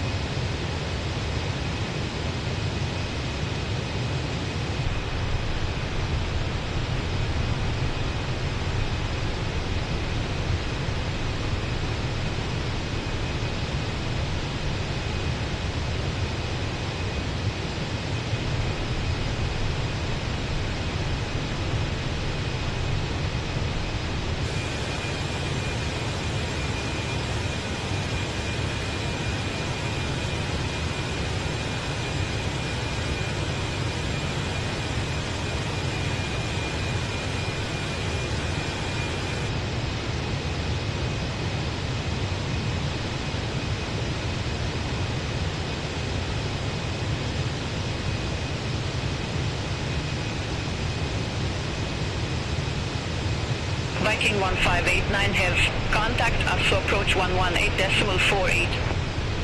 Viking 1589 have contact Oslo approach 118.48.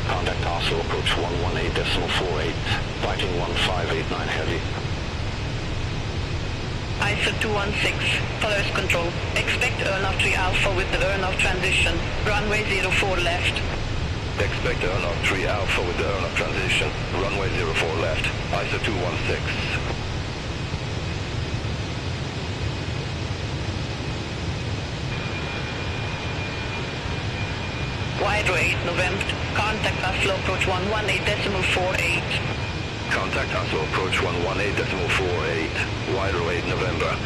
Contact Oslo approach 118.48, Viking 1589 heavy. ISO 216, Polaris control. Expect earnoff 3 Alpha with the earnoff transition. Runway 04 left. Expect earnoff 3 Alpha with the earnoff transition. Runway 04 left. ISO 216. Wide 8 November. Contact Oslo approach 118.48. Contact Oslo approach 118.48. Wide 8 November.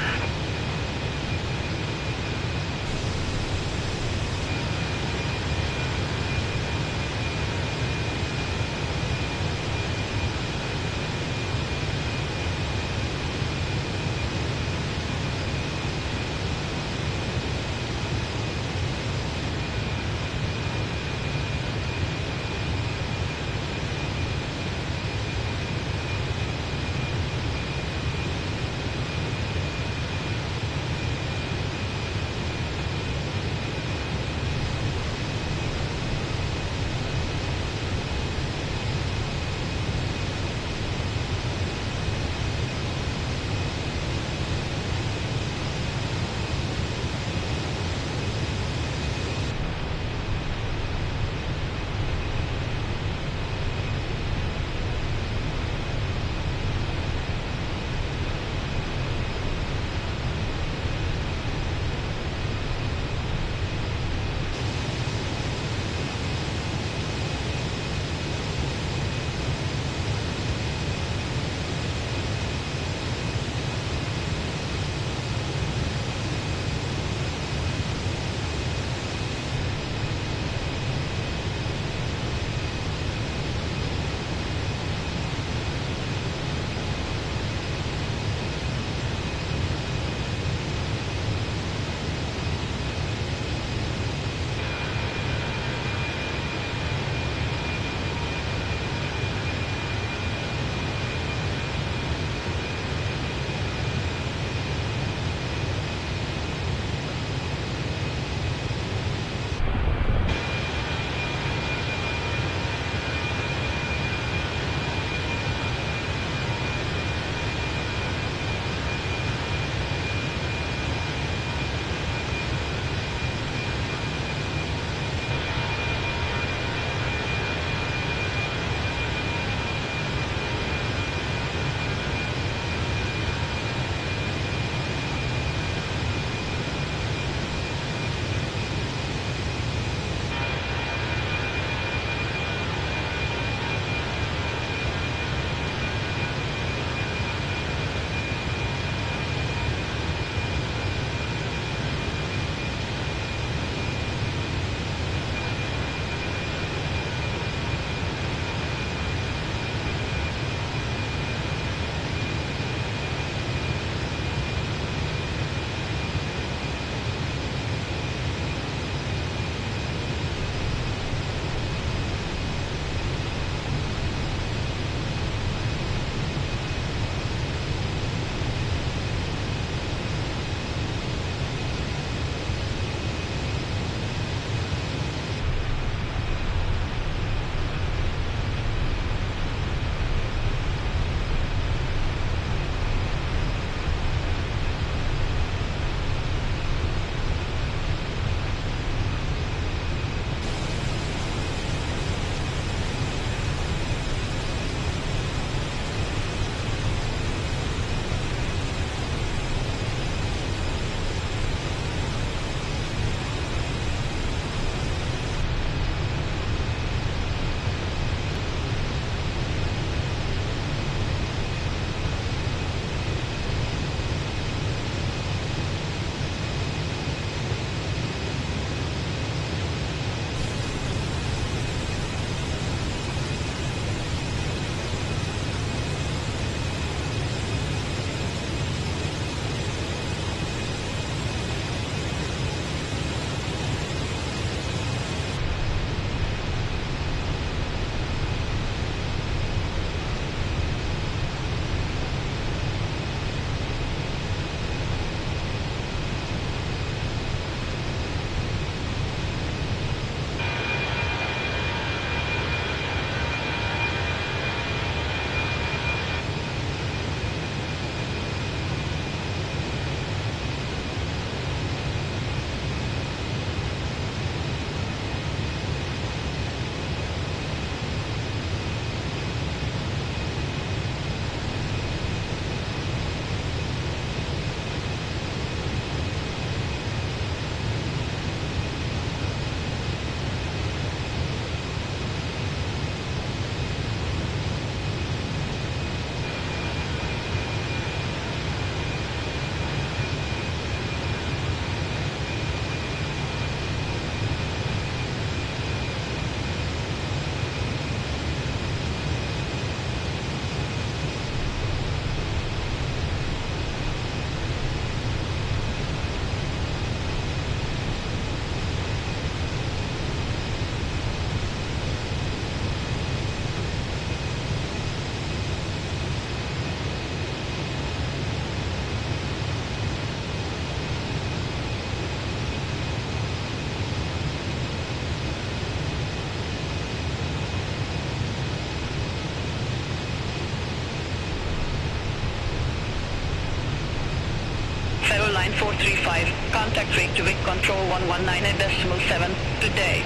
Line 435, contact Reykjavik Control 119.7 today.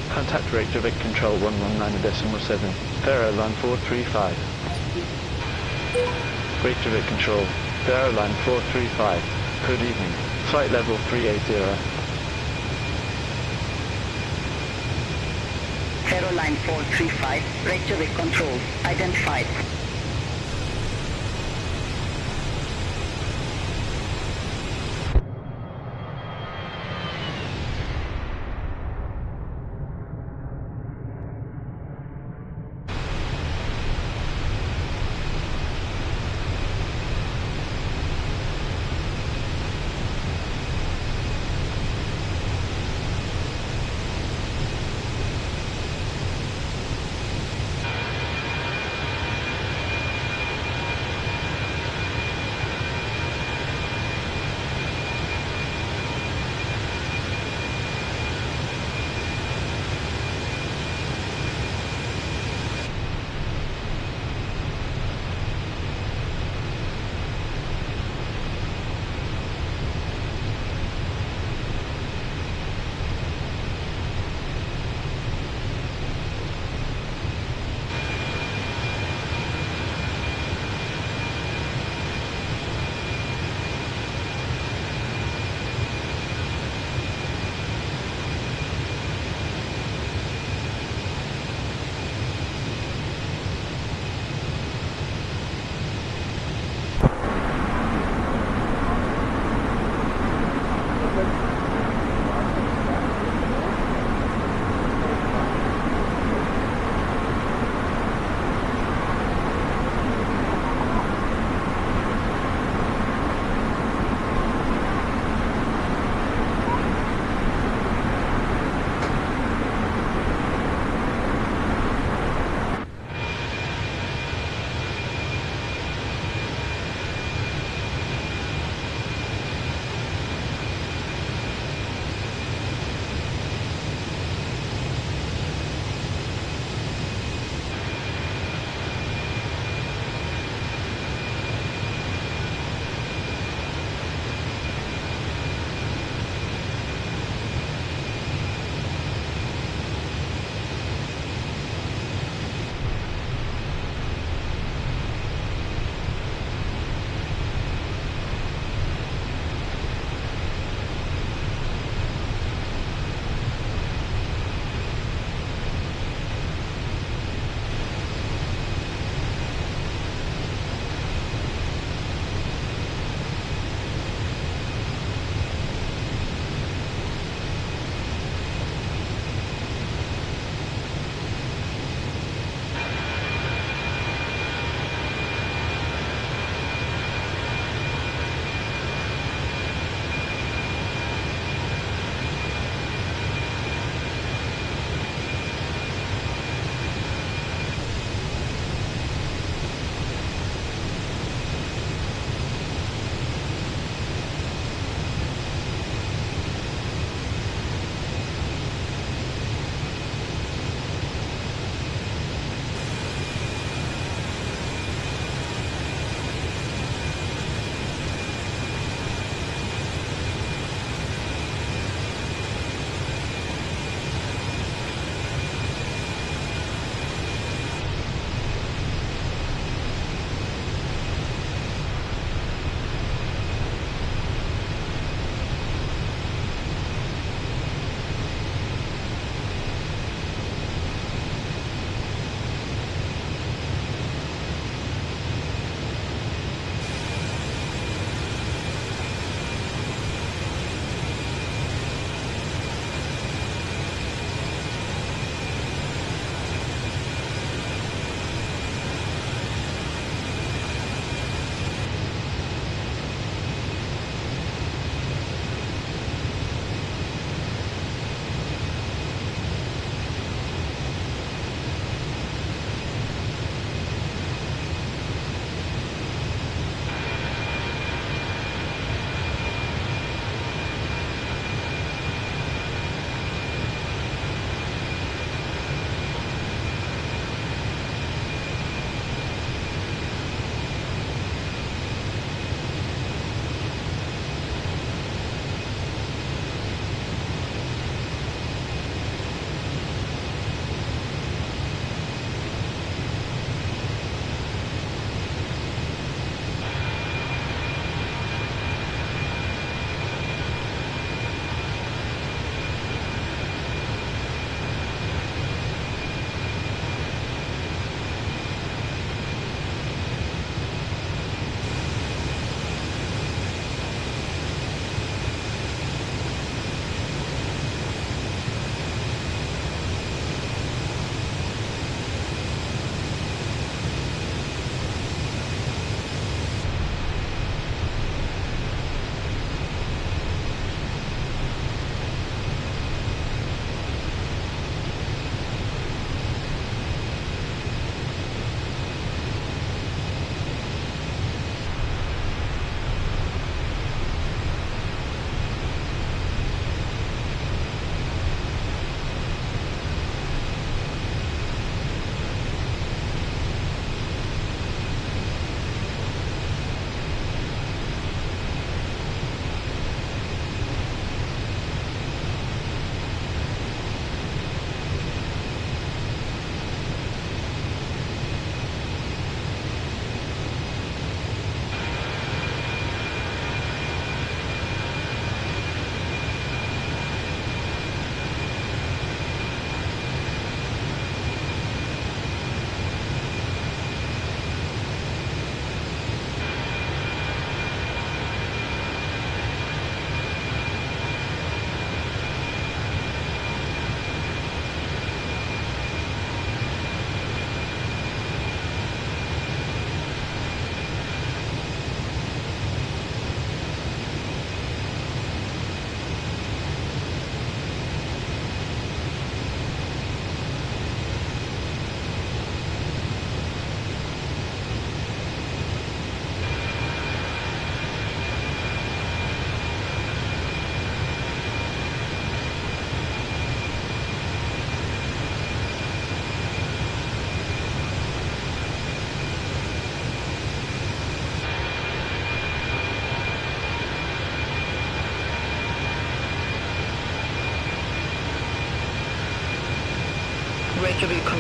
Contact Reykjavik Control 119.7, Faro Line 435. Reykjavik Control, Faro Line 435, good evening, flight level 380. Faro Line 435, Reykjavik Control, identified.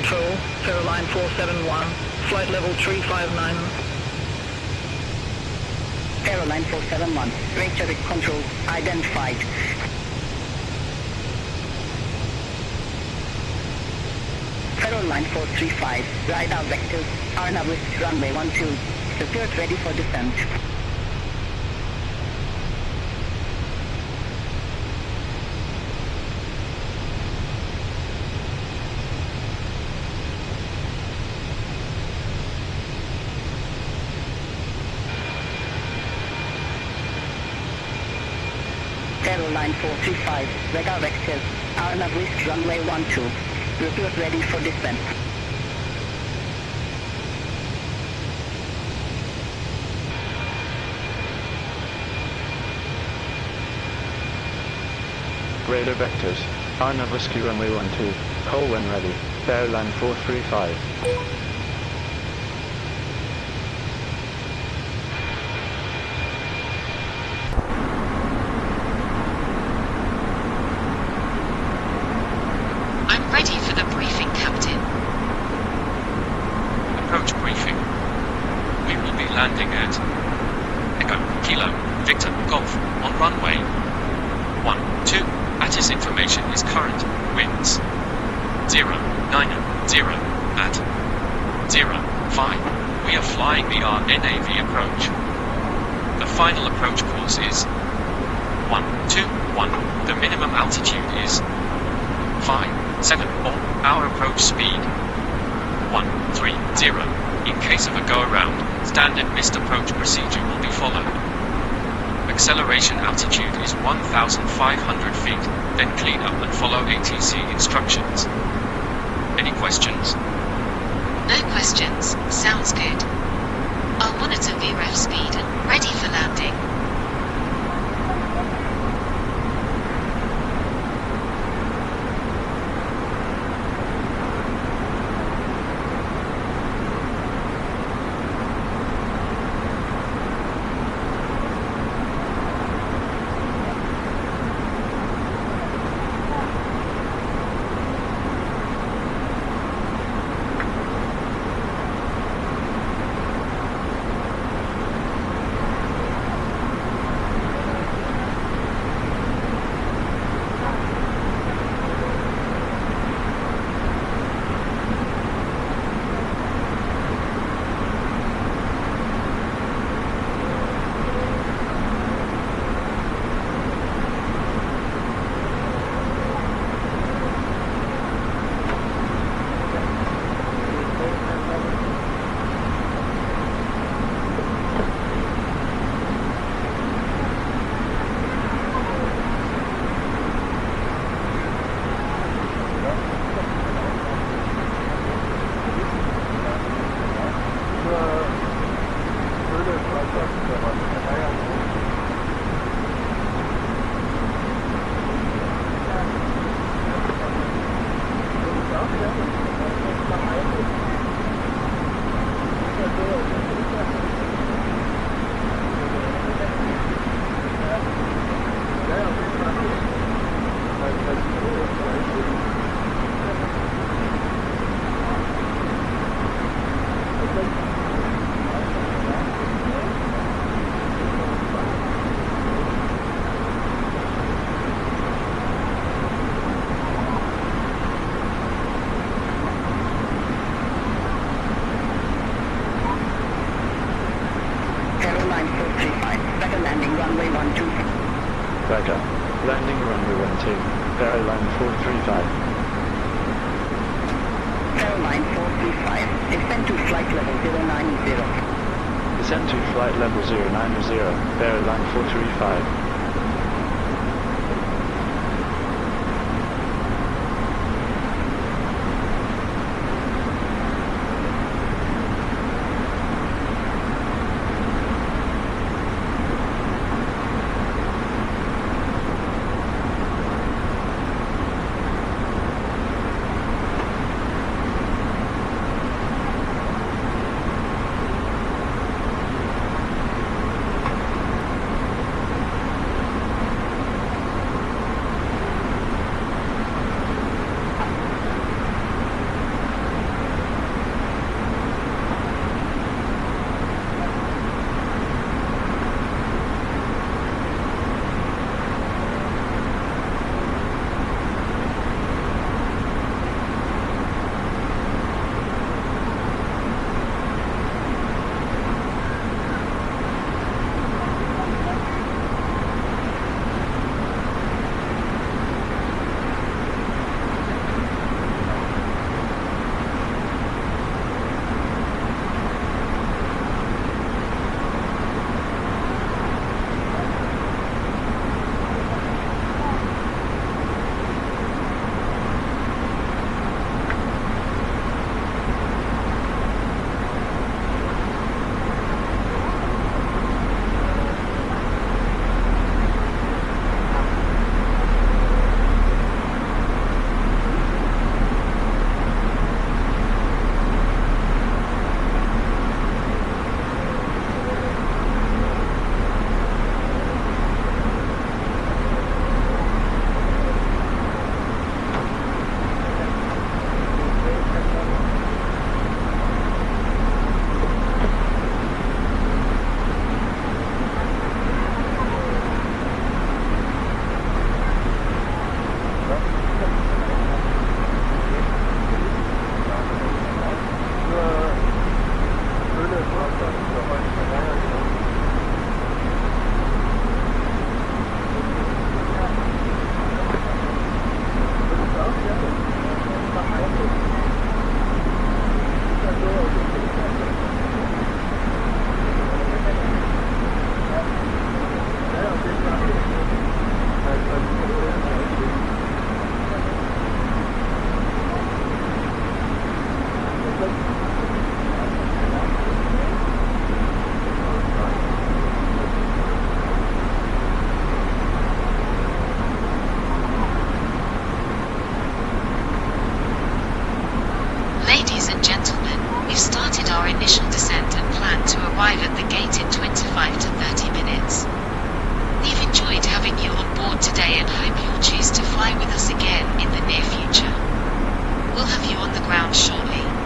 control, Terrain 471, flight level 359. Terrain 471, trajectory control identified. Terrain 435, radar vectors, are now with runway 12, prepared ready for descent. Terrain 435, radar vectors, are now with runway 12. Report ready for descent. Radar vectors. Arnav Whiskey runway 12. Call when ready. Airline 435. Ready for the briefing, Captain. Approach briefing. We will be landing at Echo, Kilo, Victor, Golf, on runway 12. ATIS information is current. Winds 090 at 05. We are flying the RNAV approach. The final approach course is 121. The minimum altitude is 574. Our approach speed 130. In case of a go-around, standard missed approach procedure will be followed. Acceleration altitude is 1,500 feet, then clean up and follow ATC instructions. Any questions? No questions, sounds good. I'll monitor VREF speed and ready for landing. Vagar. Landing runway 12. Airline 435. Airline 435. Descend to flight level 090. Descend to flight level 090. Airline 435. Ladies and gentlemen, we've started our initial descent and plan to arrive at the gate in 25 to 30 minutes. We've enjoyed having you on board today and hope you'll choose to fly with us again in the near future. We'll have you on the ground shortly.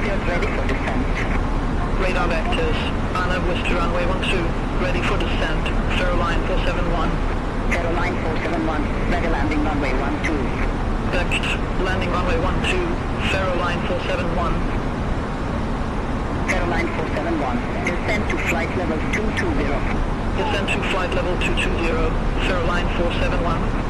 Prepared, ready for descent. Radar vectors. Anna Worcester runway 12. Ready for descent. Caroline 471. Caroline 471. Ready landing runway 12. Vect. Landing runway 12. Caroline 471. Caroline 471. Descend to flight level 220. Descend to flight level 220. Caroline 471.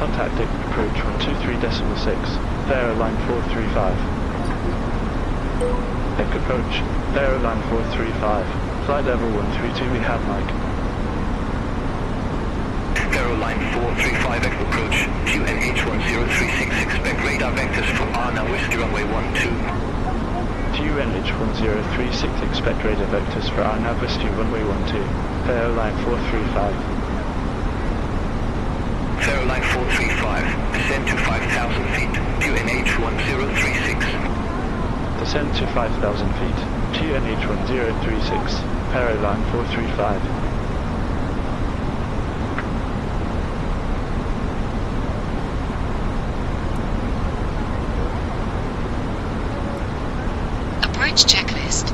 Contact approach 123.6, Aeroline 435. Deck approach, Aeroline 435, flight level 132, we have mic. Aeroline 435 approach, QNH 1036, expect radar vectors for Arna Whiskey runway 12. QNH 1036, expect radar vectors for Arna Whiskey runway 12, Aeroline 435. Caroline 435, descend to 5,000 feet, QNH 1036. Descend to 5,000 feet, QNH 1036, Caroline 435. Approach checklist.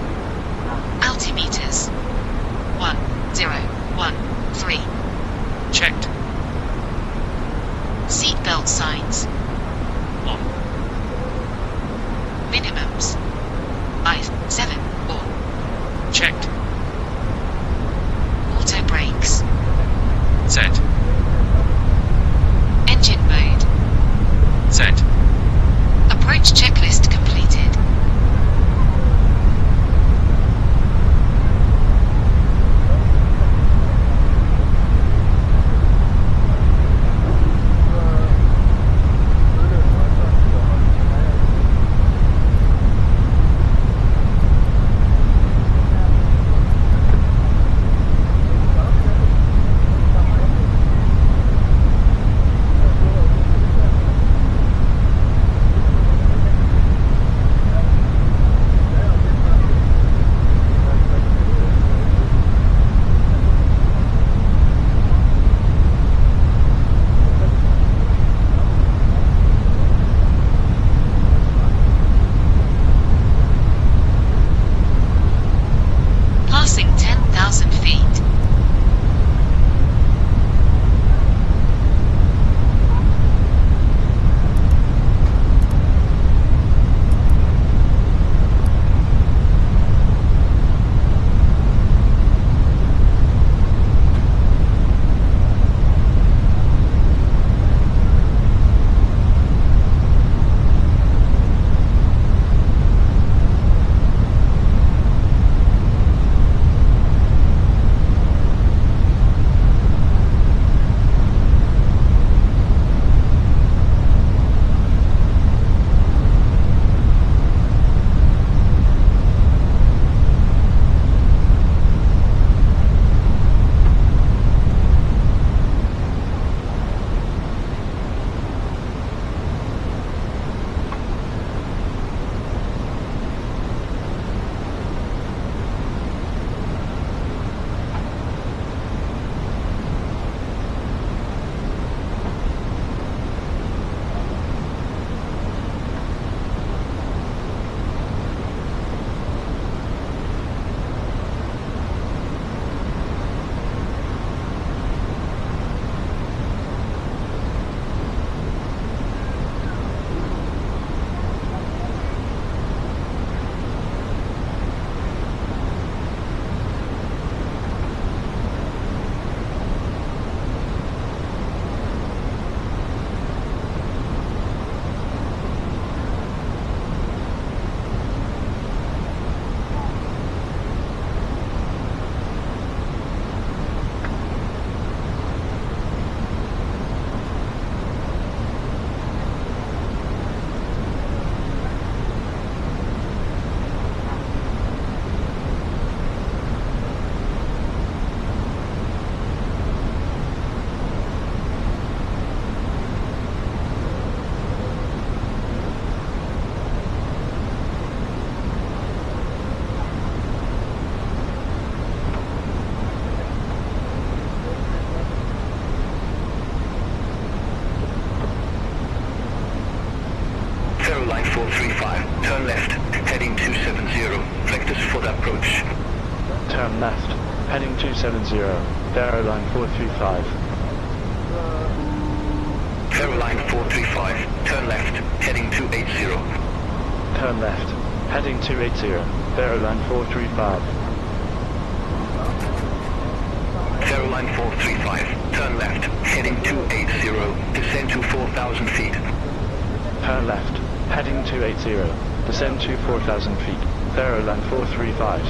Altimeters. 1013. Checked. Seatbelt signs. On. Minimums. 5, 7, or. Checked. left, heading 270, aeroline 435. Aeroline 435, turn left, heading 280. Turn left, heading 280, aeroline 435. Aeroline 435, turn left, heading 280, descend to 4,000 feet. Turn left, heading 280, descend to 4,000 feet, aeroline 435.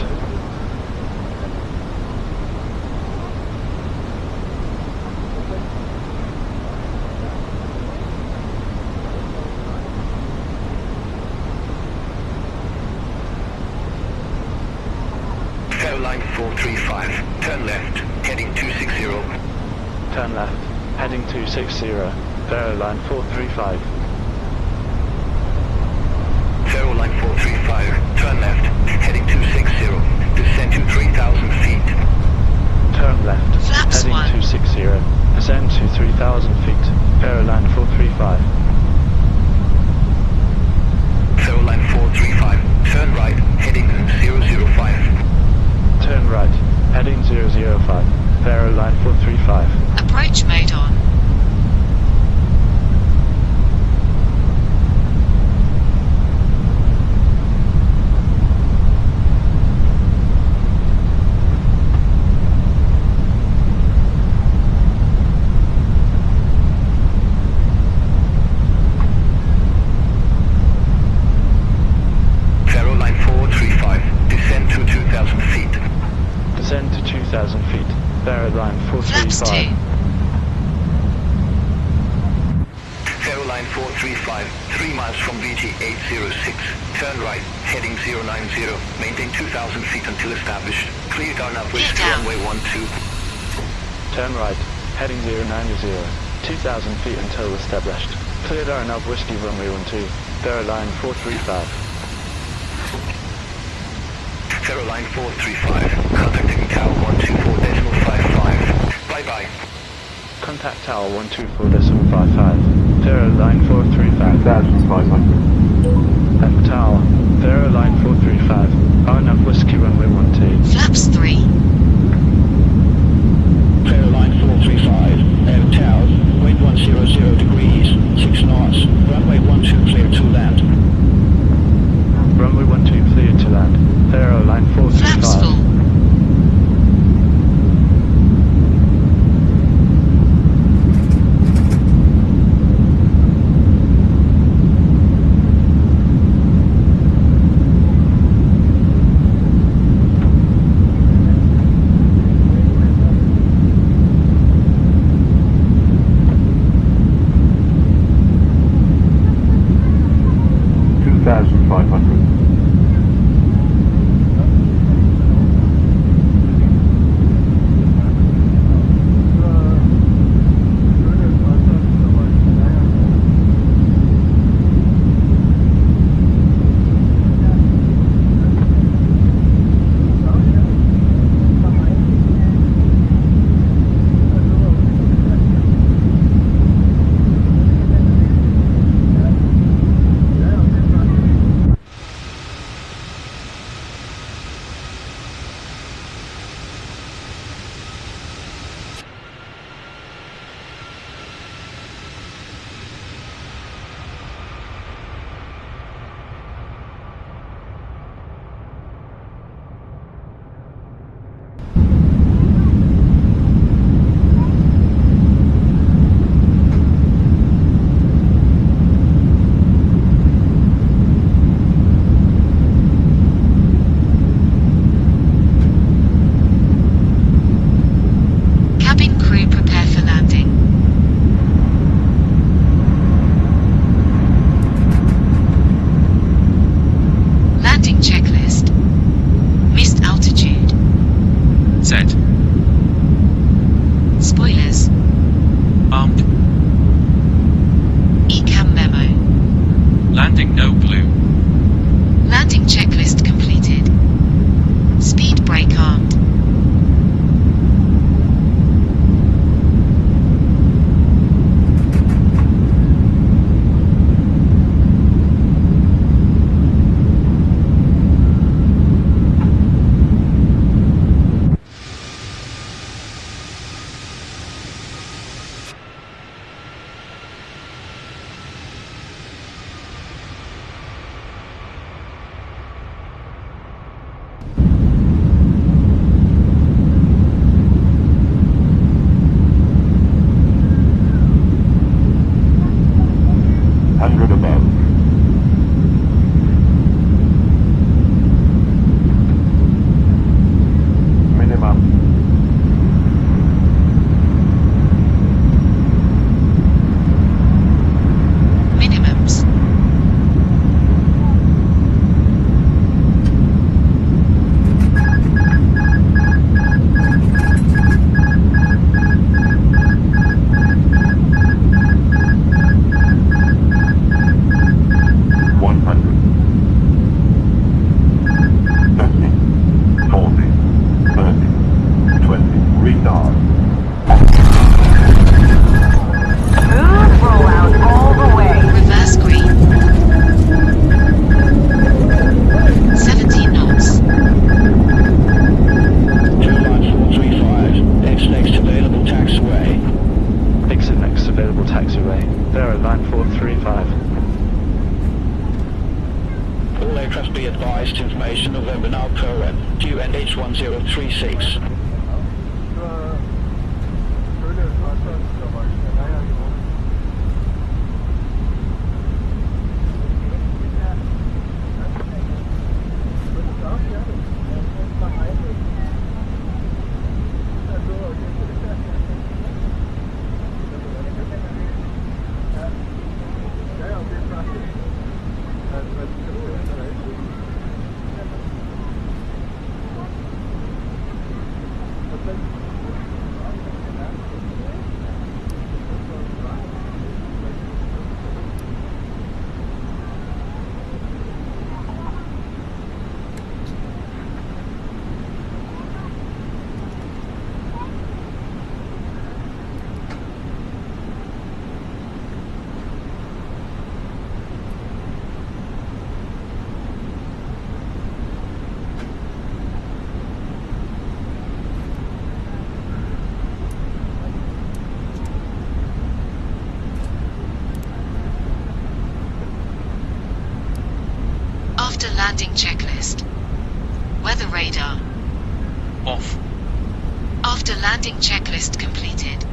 Aeroline 435, turn left, heading 260. Turn left, heading 260, aeroline 435. Aeroline 435, turn left, heading 260, descend to 3,000 feet. Turn left, Flaps heading 1. 260, descend to 3,000 feet, aeroline 435. Aeroline 435, turn right, heading 005. Turn right, heading 005, aeroline 435. Approach mode on. Aeroline 435, descend to 2,000 feet. Descend to 2,000 feet, aeroline Flaps 2. 435. Aeroline 435, 3 miles from VT 806, turn right, heading 090, maintain 2,000 feet until established. Clear Darnab West Clear down. runway 12. Turn right, heading 090, 2,000 feet until established. Clear Darnab Whiskey runway 12, aeroline 435. Aeroline 435, contacting Tower 124.55. Bye-bye. Contact Tower 124.55, aeroline 435. 2,500. F Tower, aeroline 435, Darnab Whiskey runway 12. Flaps 3. Aeroline 435, F Tower, wind 100 degrees, 6 knots, runway 12 clear to land. Runway 12 clear to land, aeroline Flaps 435. full. star. Smooth rollout all the way. Reverse green. 17 knots. Turbine 435, exit next available taxiway. Exit next available taxiway. There at line 435. All aircraft be advised, information November now current, QNH 1036. After landing checklist. Weather radar. Off. After landing checklist completed.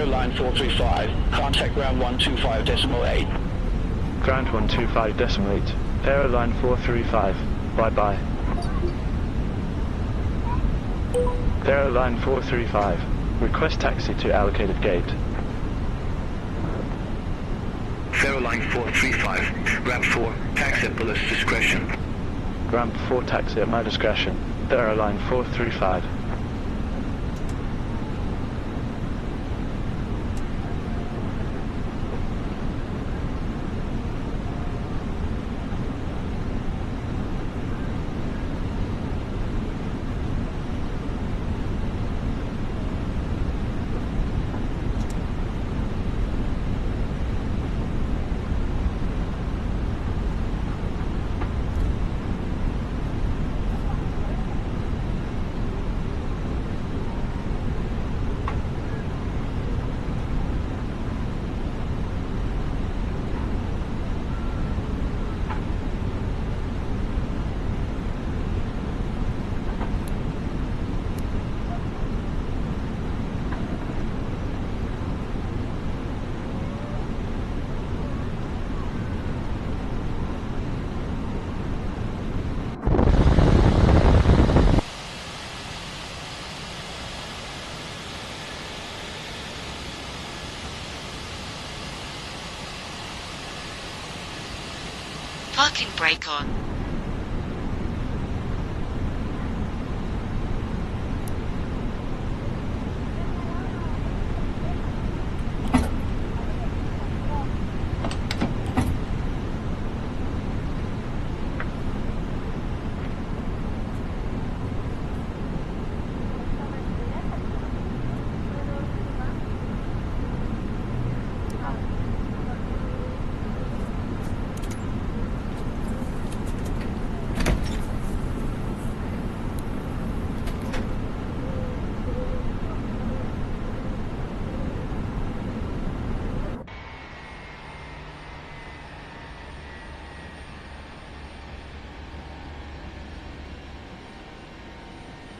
Line 435, contact ground 125.8. Ground 125.8. Aero line 435. Bye-bye. Aero line 435. Request taxi to allocated gate. Faro line 435, ramp 4, taxi at police discretion. Ramp 4 taxi at my discretion. Aero line 435. Parking brake on.